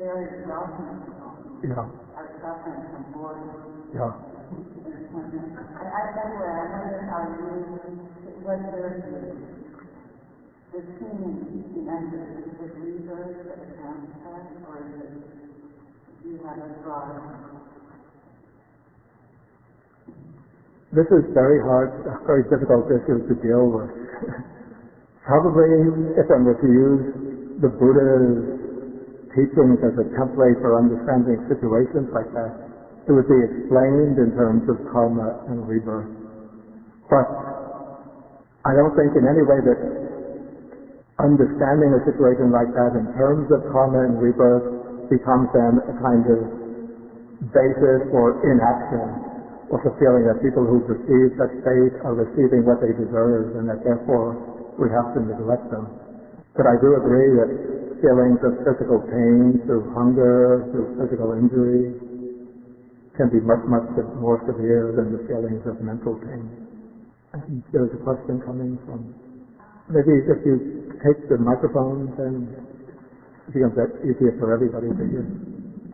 very wealthy people who are suffering from boredom. Yeah. Anyway, I wonder how what your view the seeming message is it rebirth that accounts for that, or is it you have a broader? This is very hard, very difficult issue to deal with. Probably, if I were to use the Buddha's teachings as a template for understanding situations like that, it would be explained in terms of karma and rebirth. But I don't think in any way that understanding a situation like that in terms of karma and rebirth becomes then a kind of basis for inaction, or for feeling that people who've received such fate are receiving what they deserve, and that therefore we have to neglect them. But I do agree that feelings of physical pain through hunger, through physical injury, can be much, much more severe than the feelings of mental pain. I think there's a question coming from... Maybe if you take the microphone, then it becomes that easier for everybody to hear.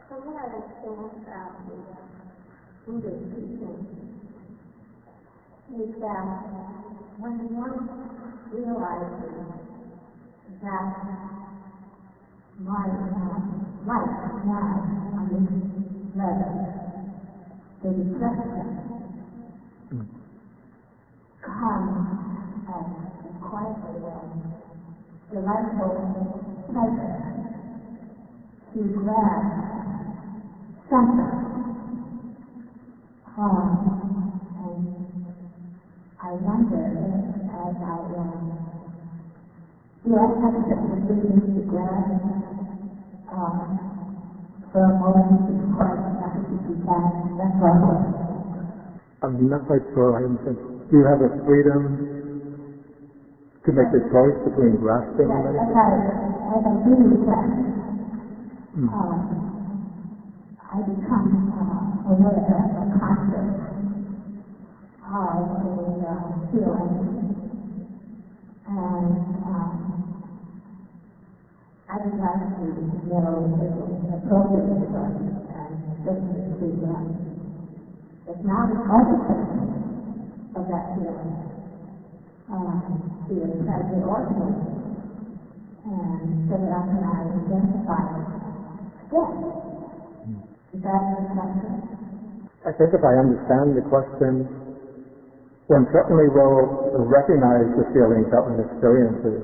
So what I understand the Buddha's teaching is that when one realizes that my life now on this level, the reflection comes as quietly and delightful pleasure to grab something. And I wonder if, as I do I have to grab for a moment before I that's all. I'm not quite sure I understand. Do you have a freedom to make the choice between grasping and anything? As I do reflect, I become aware or conscious of the feeling, and I would like to know the appropriate choice. It's not an opposite of that feeling, either pleasure or pain, and so that I can identify it. Yes. Is that the question? I think if I understand the question, one certainly will recognize the feelings that one experiences.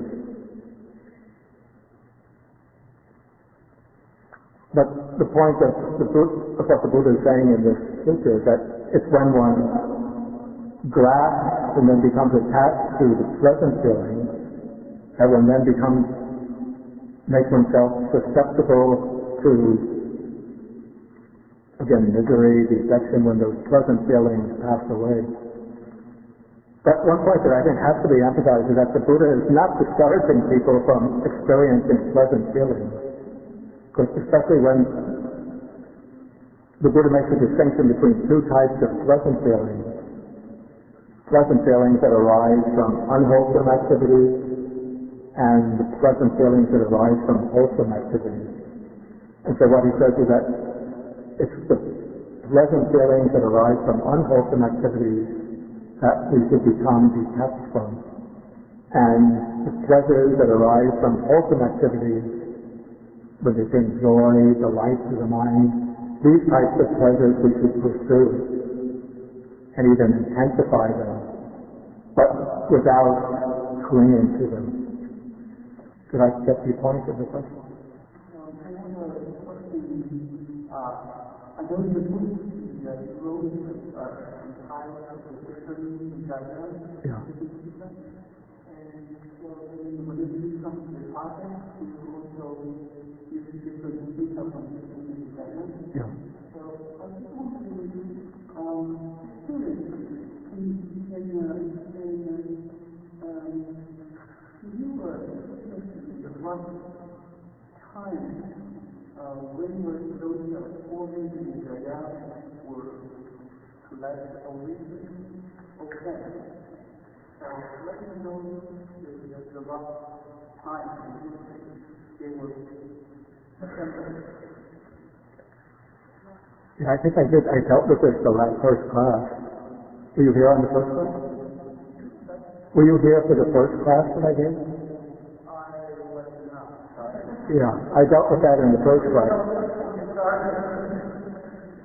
But the point of what the Buddha is saying in this sutta is that it's when one grasps and then becomes attached to the pleasant feelings that one then makes oneself susceptible to, again, misery, defection, when those pleasant feelings pass away. But one point that I think has to be emphasized is that the Buddha is not discouraging people from experiencing pleasant feelings. Because especially when the Buddha makes a distinction between two types of pleasant feelings. Pleasant feelings that arise from unwholesome activities and the pleasant feelings that arise from wholesome activities. And so what he says is that it's the pleasant feelings that arise from unwholesome activities that we should become detached from. And the pleasures that arise from wholesome activities, when they bring joy, delight to the mind, these types of pleasures we should pursue and even intensify them, but without clinging to them. Did I get the point of the question? I have a question. I know the book that you wrote entitled Discourses. Yeah. And so when you come to the project, you also use different details on different designs. Yeah. So I just want to students you were the rough time when those forms in Jaya were less originally okay. So let me know the rough time in which they were assembled. Yeah, I think I did. I dealt with this the first class. Were you here on the first class? Were you here for the first class that I gave? I was not. Yeah, I dealt with that in the first class.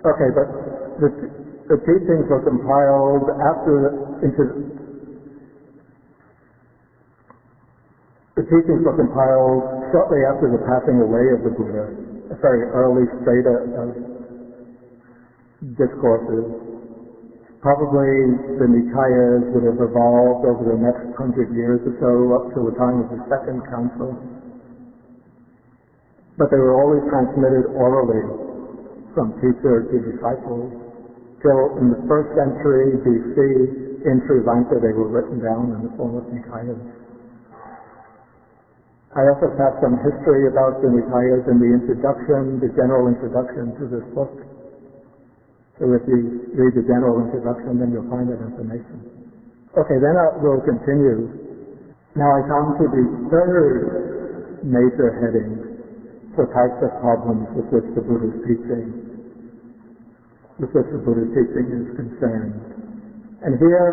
Okay, but the teachings were compiled shortly after the passing away of the Buddha, a very early strata of discourses. Probably the Nikayas would have evolved over the next 100 years or so, up to the time of the Second Council. But they were always transmitted orally from teacher to disciple, till in the 1st century BC, in Sri Lanka, they were written down in the form of Nikayas. I also have some history about the Nikayas in the introduction, the general introduction to this book. So if you read the general introduction, then you'll find that information. Okay, then we'll continue. Now I come to the third major heading for types of problems with which the Buddha's teaching is concerned. And here,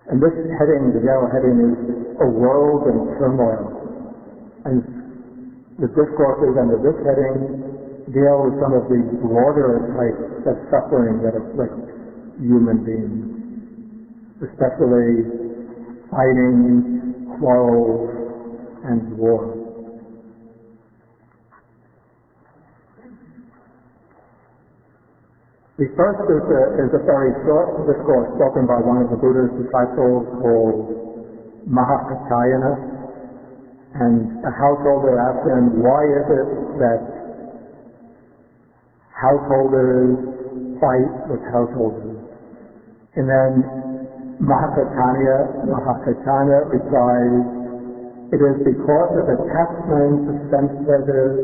and this heading, the general heading, is a world in turmoil. And the discourses under this heading deal with some of the broader types of suffering that afflict human beings, especially fighting, quarrels, and war. The first is a very short discourse spoken by one of the Buddha's disciples called Mahakaccayana, and a householder asked him, why is it that householders fight with householders? And then Mahakaccayana replies, it is because of attachment to sense pleasures,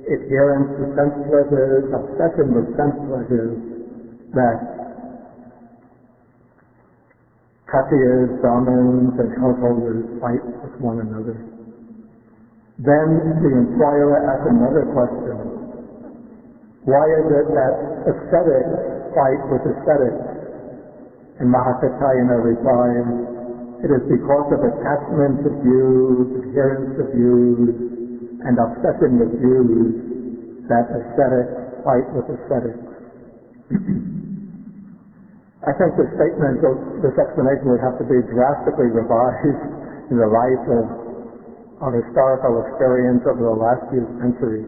adherence to sense pleasures, obsession with sense pleasures, that Kshatriyas, Brahmins, and householders fight with one another. Then the inquirer asks another question. Why is it that ascetics fight with ascetics? And Mahakaccayana replies, it is because of attachment to views, adherence to views, and obsession with views that ascetics fight with ascetics. I think this explanation would have to be drastically revised in the light our historical experience over the last few centuries,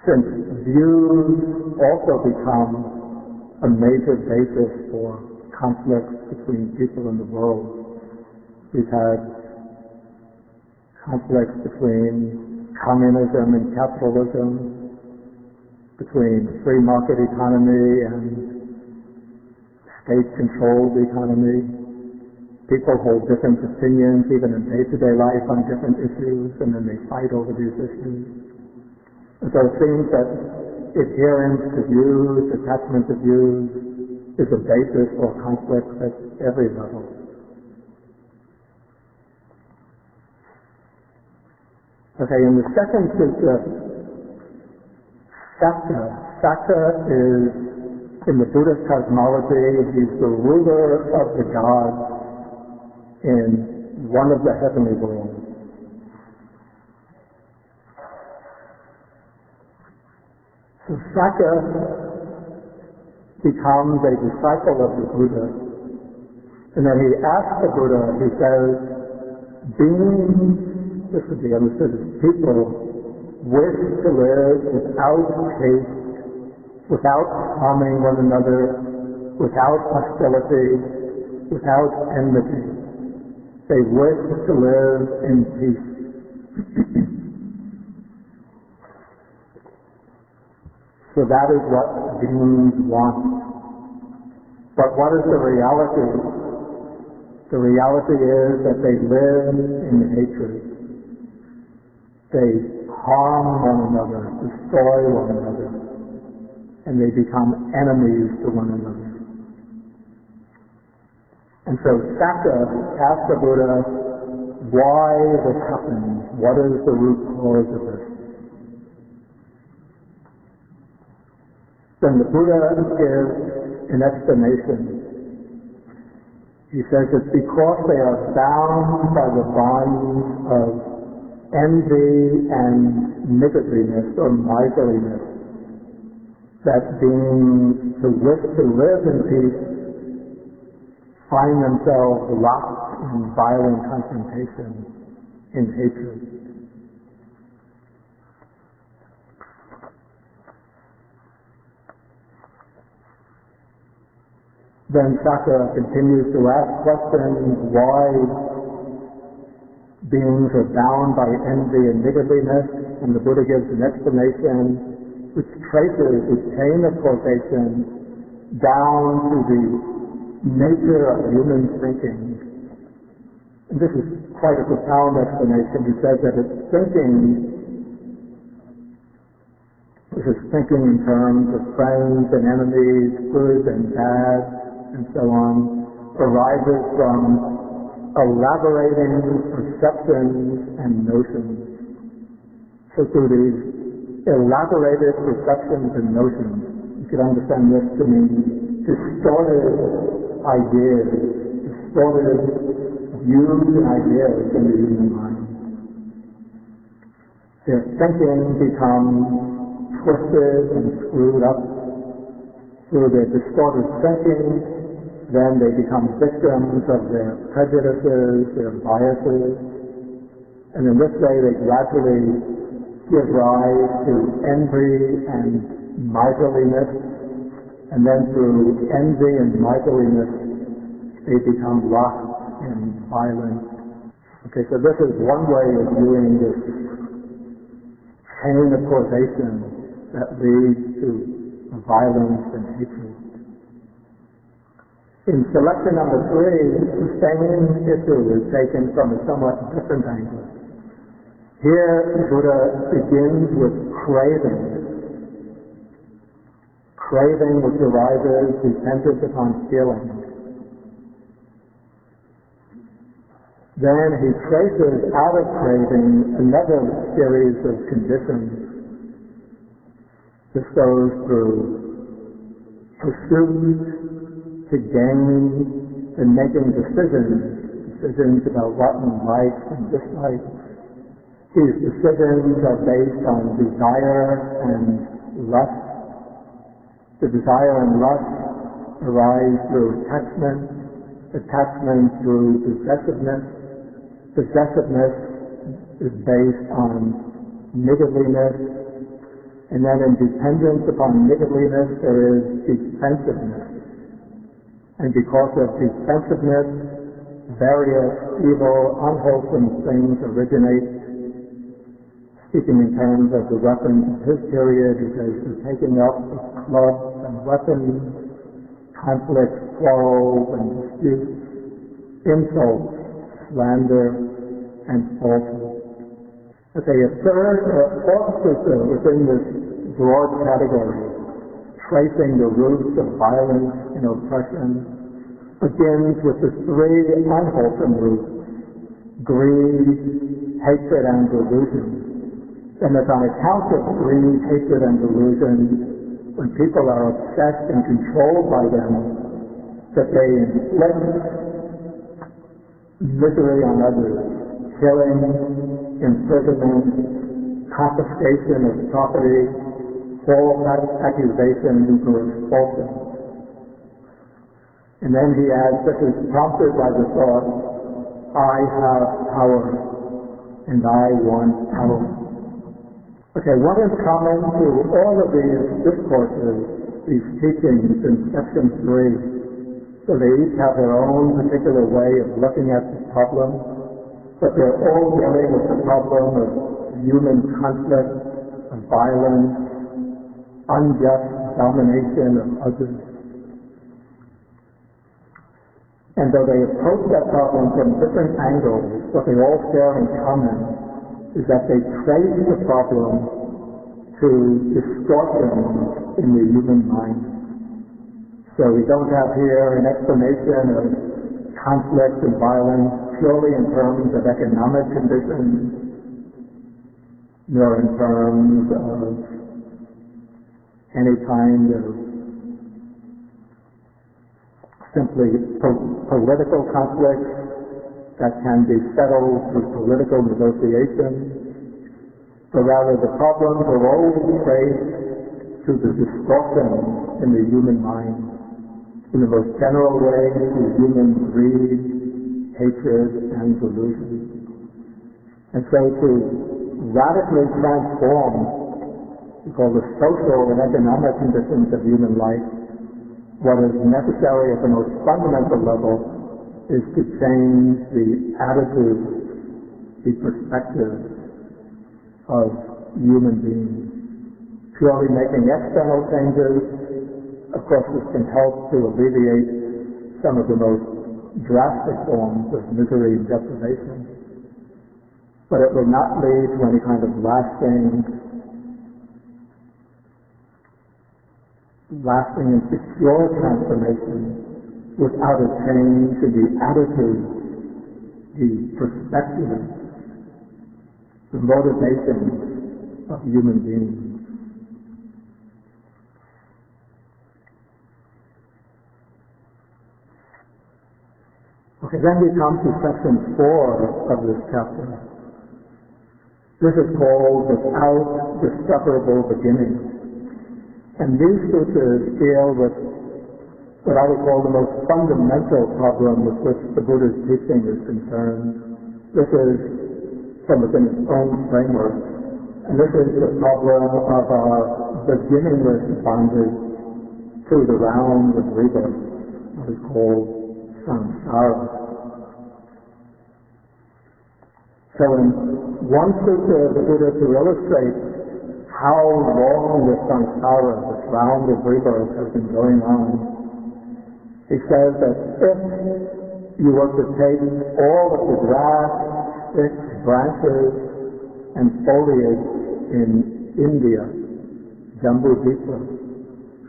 since views also become a major basis for conflicts between people in the world. We've had conflicts between communism and capitalism, between free market economy and state-controlled economy. People hold different opinions, even in day-to-day life, on different issues, and then they fight over these issues. And so it seems that adherence to views, attachment to views, is a basis for conflict at every level. Okay, and the second is Sakya. Sakya is, in the Buddhist cosmology, he's the ruler of the gods in one of the heavenly worlds. So Sakya becomes a disciple of the Buddha, and then he asks the Buddha, he says, beings, this would be understood as people, wish to live without hate, without harming one another, without hostility, without enmity. They wish to live in peace. So that is what beings want. But what is the reality? The reality is that they live in hatred. They harm one another, destroy one another, and they become enemies to one another. And so Sakya asked the Buddha why this happens. What is the root cause of this? Then the Buddha gives an explanation. He says it's because they are bound by the bonds of envy and niggardliness or miserliness that beings who wish to live in peace find themselves locked in violent confrontation, in hatred. Then Sakya continues to ask questions why beings are bound by envy and niggardliness, and the Buddha gives an explanation which traces the chain of causation down to the nature of human thinking. And this is quite a profound explanation. He says that it's thinking in terms of friends and enemies, good and bad, and so on, arises from elaborating perceptions and notions. So through these elaborated perceptions and notions, you could understand this to mean distorted ideas, distorted views and ideas in the human mind. Their thinking becomes twisted and screwed up through their distorted thinking. Then they become victims of their prejudices, their biases, and in this way they gradually give rise to envy and miserliness, and then through envy and miserliness they become locked in violence. Okay, so this is one way of viewing this chain of causation that leads to violence and hatred. In selection number 3, the same issue is taken from a somewhat different angle. Here, Buddha begins with craving which arises dependent upon feeling. Then he traces out of craving another series of conditions. This goes through pursuit, to gain, and making decisions about what one likes and dislikes. These decisions are based on desire and lust. The desire and lust arise through attachment through possessiveness is based on niggardliness, and then in dependence upon niggardliness there is defensiveness. And because of defensiveness, various evil, unwholesome things originate. Speaking in terms of the weapons of his period, he says the taking up of clubs and weapons, conflicts, quarrels and disputes, insults, slander, and falsehood. Okay, a third or fourth system within this broad category, tracing the roots of violence and oppression, begins with the three unwholesome roots: greed, hatred, and delusion. And it's on account of greed, hatred, and delusion, when people are obsessed and controlled by them, that they inflict misery on others, killing, imprisonment, confiscation of property, false accusations, or expulsion. And then he adds, this is prompted by the thought, I have power, and I want power. Okay, what is common to all of these discourses, these teachings in section 3? So they each have their own particular way of looking at the problem, but they're all dealing with the problem of human conflict, of violence, unjust domination of others. And though they approach that problem from different angles, what they all share in common is that they trace the problem to distortions in the human mind. So we don't have here an explanation of conflict and violence purely in terms of economic conditions, nor in terms of any kind of simply political conflicts that can be settled through political negotiation, but rather the problems are always traced to the distortions in the human mind, in the most general way, to human greed, hatred, and delusion. And so to radically transform, we call the social and economic conditions of human life, what is necessary at the most fundamental level is to change the attitude, the perspective of human beings. Purely making external changes, of course, this can help to alleviate some of the most drastic forms of misery and deprivation, but it will not lead to any kind of lasting and secure transformation without a change in the attitude, the perspective, the motivation of human beings. Okay, then we come to section 4 of this chapter. This is called Without Discoverable Beginning. And these sutras deal with what I would call the most fundamental problem with which the Buddha's teaching is concerned. This is from within its own framework. And this is the problem of our beginningless bondage to the round of rebirth, what is called samsara. So in one sutra, the Buddha, to illustrate how long this samsara, this round of rebirth, has been going on, he says that if you were to take all of the grass, sticks, branches, and foliage in India, Jambudvipa,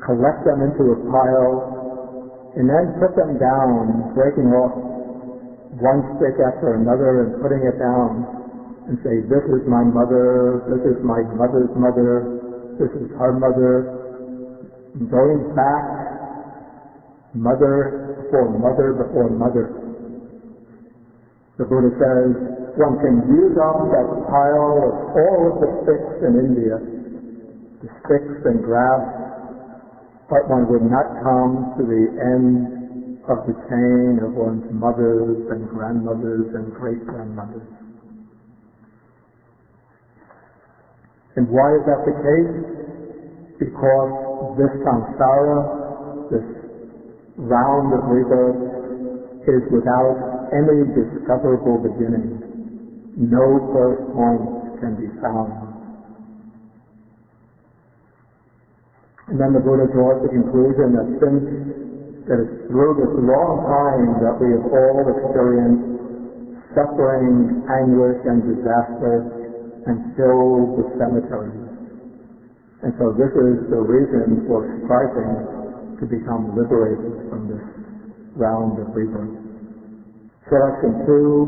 collect them into a pile, and then put them down, breaking off one stick after another and putting it down, and say, this is my mother, this is my mother's mother, this is her mother, and going back, mother before mother. The Buddha says one can use up that pile of all of the sticks in India, the sticks and grass, but one would not come to the end of the chain of one's mothers and grandmothers and great-grandmothers. And why is that the case? Because this samsara, this round of rebirth, is without any discoverable beginning. No first point can be found. And then the Buddha draws the conclusion that since that it's through this long time that we have all experienced suffering, anguish, and disaster, and filled the cemeteries. And so this is the reason for striving to become liberated from this round of rebirth. Selection 2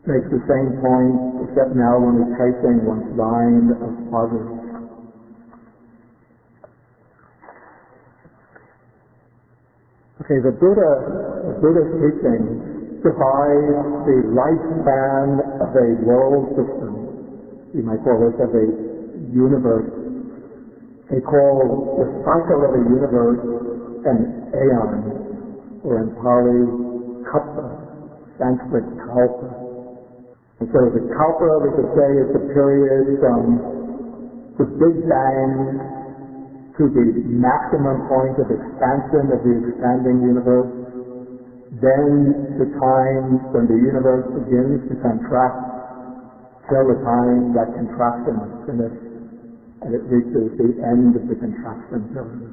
makes the same point, except now when we're tracing one's line of progress. Okay, the Buddha's teaching divides the lifespan of a world system, you might call this of a universe. They call the cycle of a universe an aeon, or in Pali, kalpa, Sanskrit kalpa. And so the kalpa, we could say, is the period from the Big Bang to the maximum point of expansion of the expanding universe, then the time when the universe begins to contract, till the time that contraction is finished, and it reaches the end of the contraction period.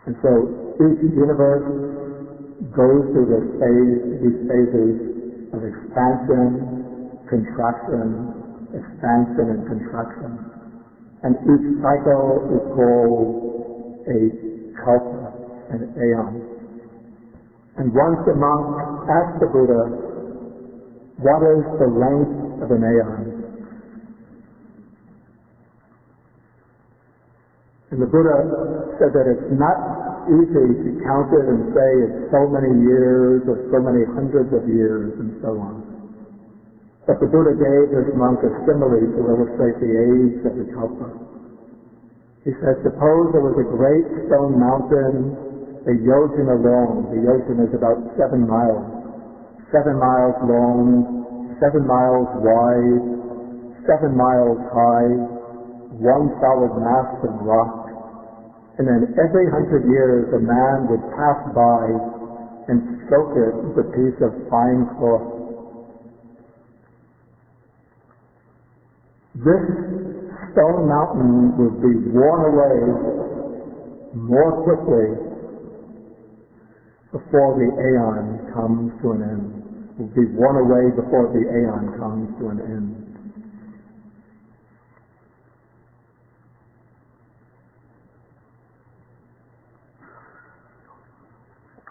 And so each universe goes through these phases of expansion, contraction, expansion, and contraction. And each cycle is called a kalpa, an aeon. And once a monk asked the Buddha, what is the length of an aeon? And the Buddha said that it's not easy to count it and say it's so many years or so many hundreds of years and so on. But the Buddha gave this monk a simile to illustrate the age of the kalpa. He said, suppose there was a great stone mountain, a yojana long. The yojana is about 7 miles. 7 miles long, 7 miles wide, 7 miles high, one solid mass of rock. And then every 100 years a man would pass by and stroke it with a piece of fine cloth. This stone mountain would be worn away more quickly before the aeon comes to an end. It will be worn away before the aeon comes to an end.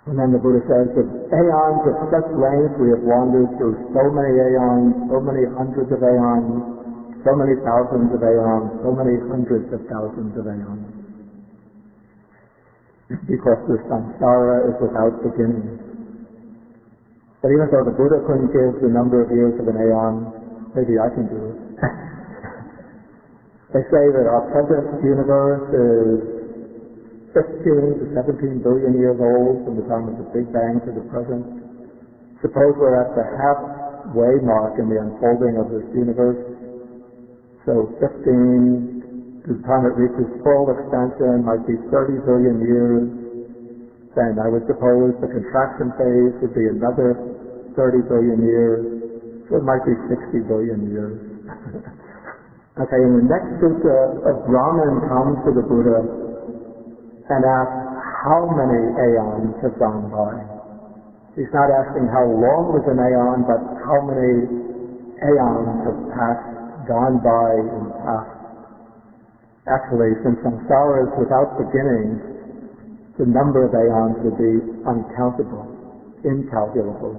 And then the Buddha says that aeons of such length, we have wandered through so many aeons, so many hundreds of aeons, so many thousands of aeons, so many hundreds of thousands of aeons. Because the samsara is without beginning. But even though the Buddha couldn't give the number of years of an aeon, maybe I can do it. They say that our present universe is 15 to 17 billion years old from the time of the Big Bang to the present. Suppose we're at the halfway mark in the unfolding of this universe. So 15 to the time it reaches full expansion might be 30 billion years. Then I would suppose the contraction phase would be another 30 billion years. So it might be 60 billion years. Okay, in the next sutta, a Brahmin comes to the Buddha and asks how many aeons have gone by. He's not asking how long was an aeon, but how many aeons have gone by and passed. Actually, since samsara is without beginning, the number of aeons would be uncountable, incalculable.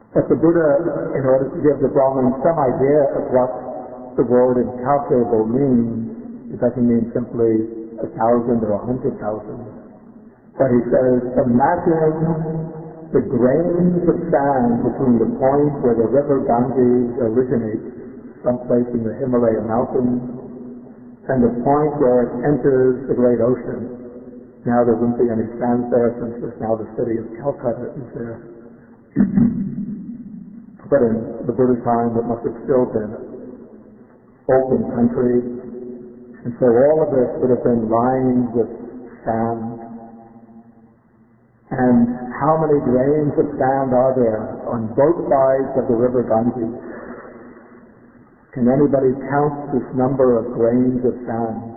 But the Buddha, in order to give the Brahmin some idea of what the word incalculable means, it doesn't mean simply 1,000 or 100,000. But he says, imagine the grains of sand between the point where the river Ganges originates, someplace in the Himalaya mountains, and the point where it enters the great ocean. Now there wouldn't be any sand there since there's now the city of Calcutta is there. But in the Buddha's time it must have still been open country. And so all of this would have been lined with sand. And how many grains of sand are there on both sides of the river Ganges? Can anybody count this number of grains of sand?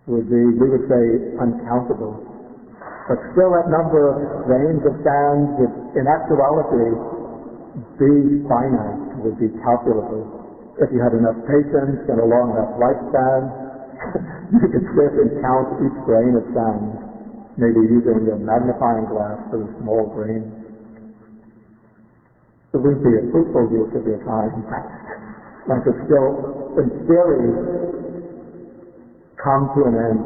We would say uncountable. But still that number of grains of sand would, in actuality, be finite, would be calculable. If you had enough patience and a long enough lifespan, you could sit and count each grain of sand, maybe using a magnifying glass for the small grain. It wouldn't be a fruitful use of your time. One could still, in theory, come to an end.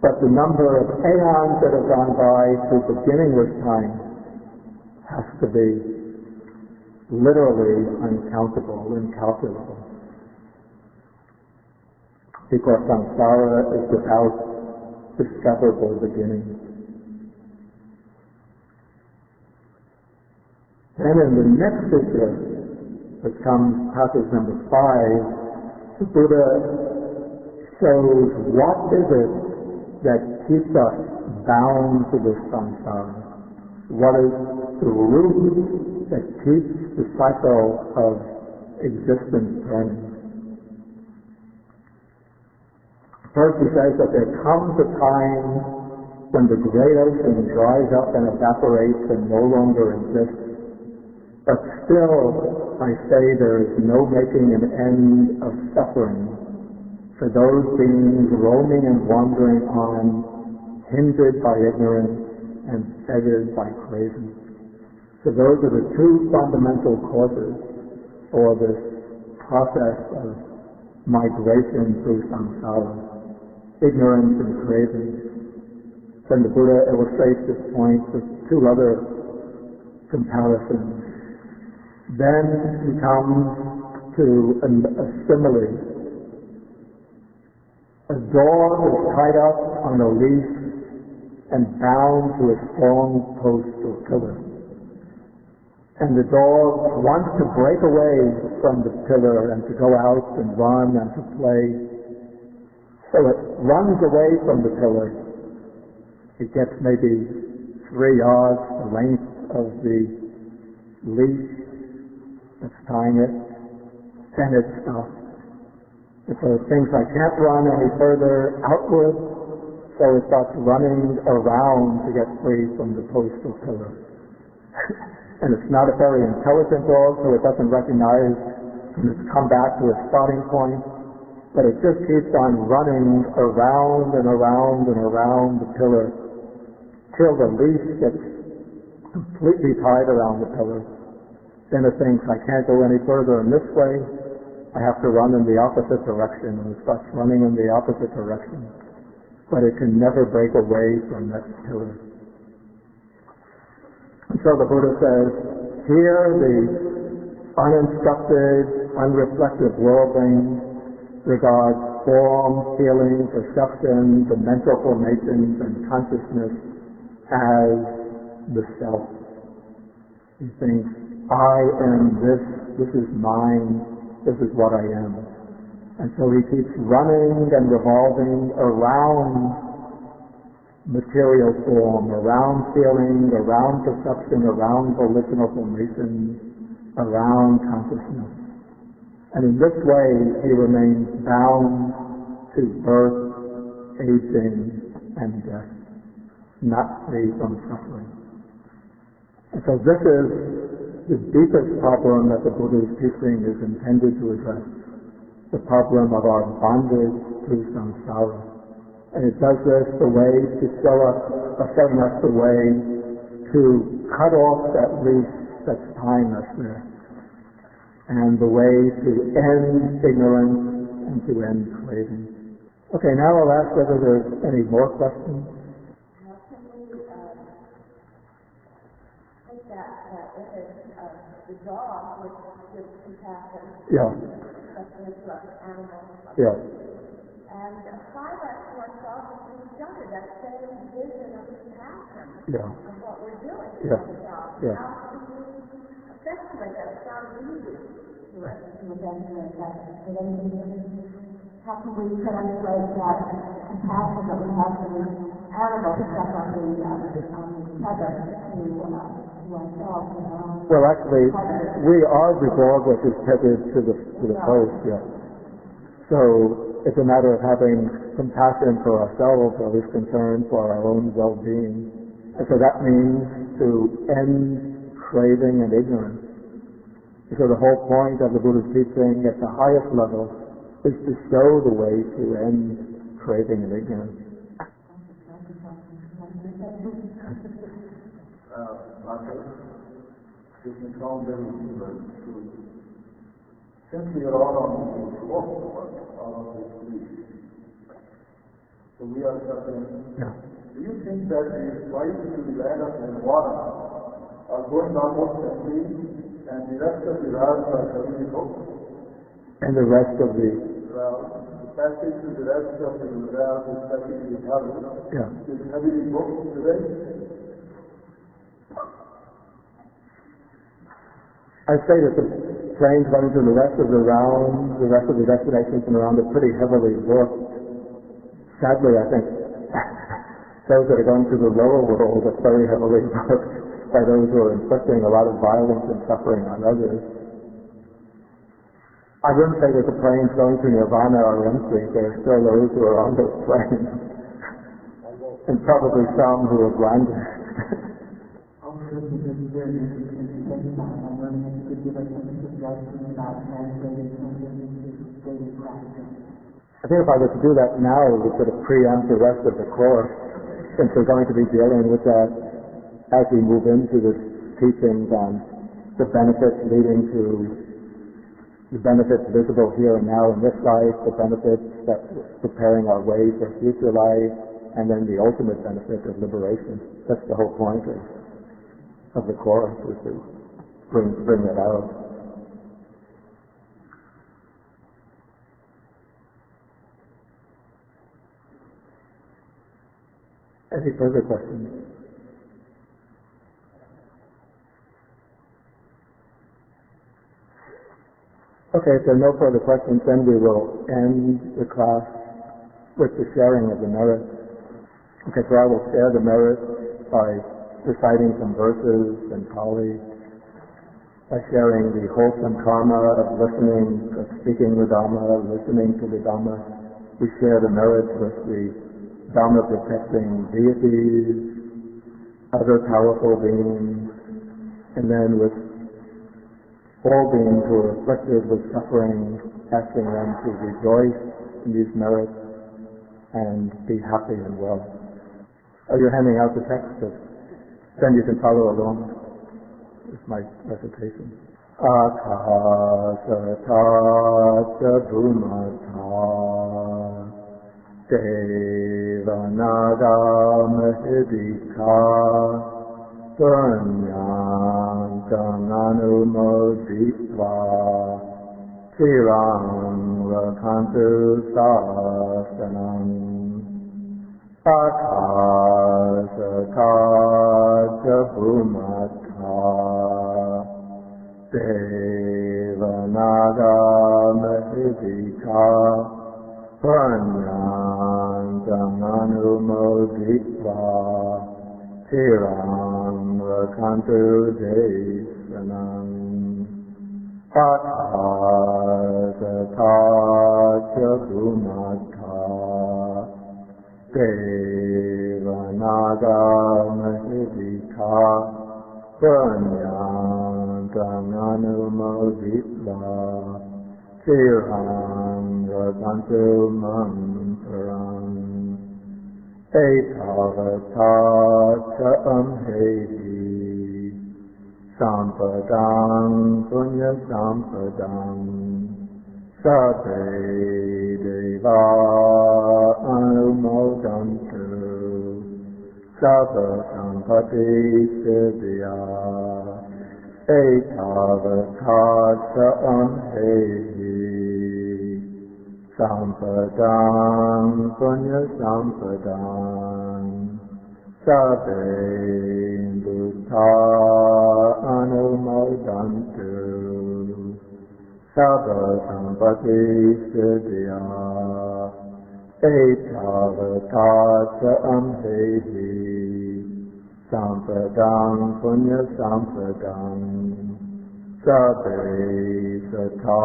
But the number of aeons that have gone by through beginningless time has to be literally uncountable, incalculable. Because samsara is without discoverable beginning. Then in the next sutta, which comes passage number 5, the Buddha shows what is it that keeps us bound to this samsara. What is the root that keeps the cycle of existence turning? First he says that there comes a time when the great ocean dries up and evaporates and no longer exists. But still, I say there is no making an end of suffering for those beings roaming and wandering on, hindered by ignorance and fettered by craving. So those are the two fundamental causes for this process of migration through samsara. Ignorance and craving. Then the Buddha illustrates this point with two other comparisons. Then he comes to a simile. A dog is tied up on a leash and bound to a strong post or pillar. And the dog wants to break away from the pillar and to go out and run and to play. So it runs away from the pillar. It gets maybe 3 yards the length of the leash that's tying it. Then it stops. And so it thinks, I can't run any further outward, so it starts running around to get free from the post or pillar. And it's not a very intelligent dog, so it doesn't recognize when it's come back to a starting point. But it just keeps on running around and around and around the pillar till the leash gets completely tied around the pillar. Then it thinks, I can't go any further in this way. I have to run in the opposite direction, and it starts running in the opposite direction. But it can never break away from that pillar. And so the Buddha says, here the uninstructed, unreflective worldling regards form, feeling, perception, the mental formations, and consciousness as the self. He thinks, I am this is mine, this is what I am. And so he keeps running and revolving around material form, around feeling, around perception, around volitional formations, around consciousness. And in this way, he remains bound to birth, aging, and death, not free from suffering. And so this is the deepest problem that the Buddha's teaching is intended to address, the problem of our bondage through samsara. And it does this the way to showing us the way to cut off that leash that's tying us there, and the way to end ignorance and to end craving. Okay, now I'll ask whether there's any more questions. Now, can we take that image of the dog which gives compassion, Yeah. especially to other animals, Yeah. and apply that to ourselves as we've done it, that same vision of compassion Yeah. of what we're doing Yeah. to ourselves. Yeah. How can we effectuate that? It sounds easy. eventuate that. How can we translate that compassion that we have for the animals stuck on the tether to ourselves? Well, actually, we are the dog which is tethered to the post, yeah. So it's a matter of having compassion for ourselves, or at least concern for our own well-being. And so that means to end craving and ignorance. And so the whole point of the Buddha's teaching at the highest level is to show the way to end craving and ignorance. Since we are all on the course, all on this lead, so we are suffering. Yeah. Do you think that the flights to the land of Nirvana are going almost complete, and the rest of the routes are heavily booked? And the rest of the passage to the rest of the route, especially the Pali, is heavily booked today? I say that the trains running to the rest of the round, the rest of the destinations and around are pretty heavily booked. Sadly, I think those that are going to the lower world are very heavily booked by those who are inflicting a lot of violence and suffering on others. I wouldn't say that the planes going to Nirvana are empty. There are still those who are on those planes. And probably some who have landed. I think if I were to do that now, we would sort of preempt the rest of the course, since we're going to be dealing with that as we move into the teachings on the benefits leading to the benefits visible here and now in this life, the benefits that preparing our way for future life, and then the ultimate benefit of liberation. That's the whole point of the course, is to bring that out. Any further questions? Okay, if there are no further questions, then we will end the class with the sharing of the merits. Okay, so I will share the merits by reciting some verses in Pali, by sharing the wholesome karma of listening, of speaking the Dhamma, listening to the Dhamma. We share the merits with the Dhamma-protecting deities, other powerful beings, and then with all beings who are afflicted with suffering, asking them to rejoice in these merits and be happy and well. Oh, you're handing out the text, then you can follow along with my recitation. Akasata bhumata devanaga mahidika Punyāṅ-kaṅ-anumoditva Cirāṅ rakhantu sāsanam Akāsakāca bhumata Devanaga mahidika Punyāṅ-kaṅ-anumoditva Cirāṅ rakhantu desanam Akāsakāca bhumata Devanaga mahidika Punyāṅ-kaṅ-anumoditva Cirāṅ rakhantu mantaram Etavata amhehi sampadang punya sampadang sabbe deva anumodantu sabba sampati siddhya Etavata amhehi Sampadang punya sampadang Sabbe buddha anumodantu Sabba sampati siddhya etavata amhehi sampadang punya sampadang sabbe sata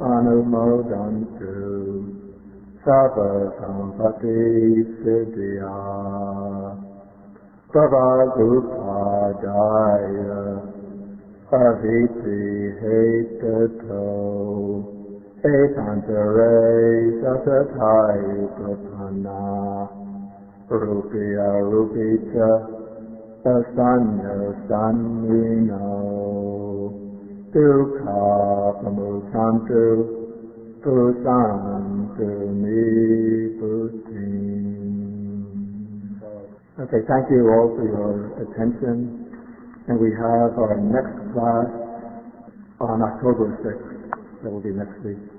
anumodantu sabba sampati siddhya Prabhupada Aviti Hetato Etantare Satatai Prapana Rupya Rupita Asanya Sanvino Dukha Pamusantu Pusantu Niputin. Okay, thank you all for your attention. And we have our next class on October 6th. That will be next week.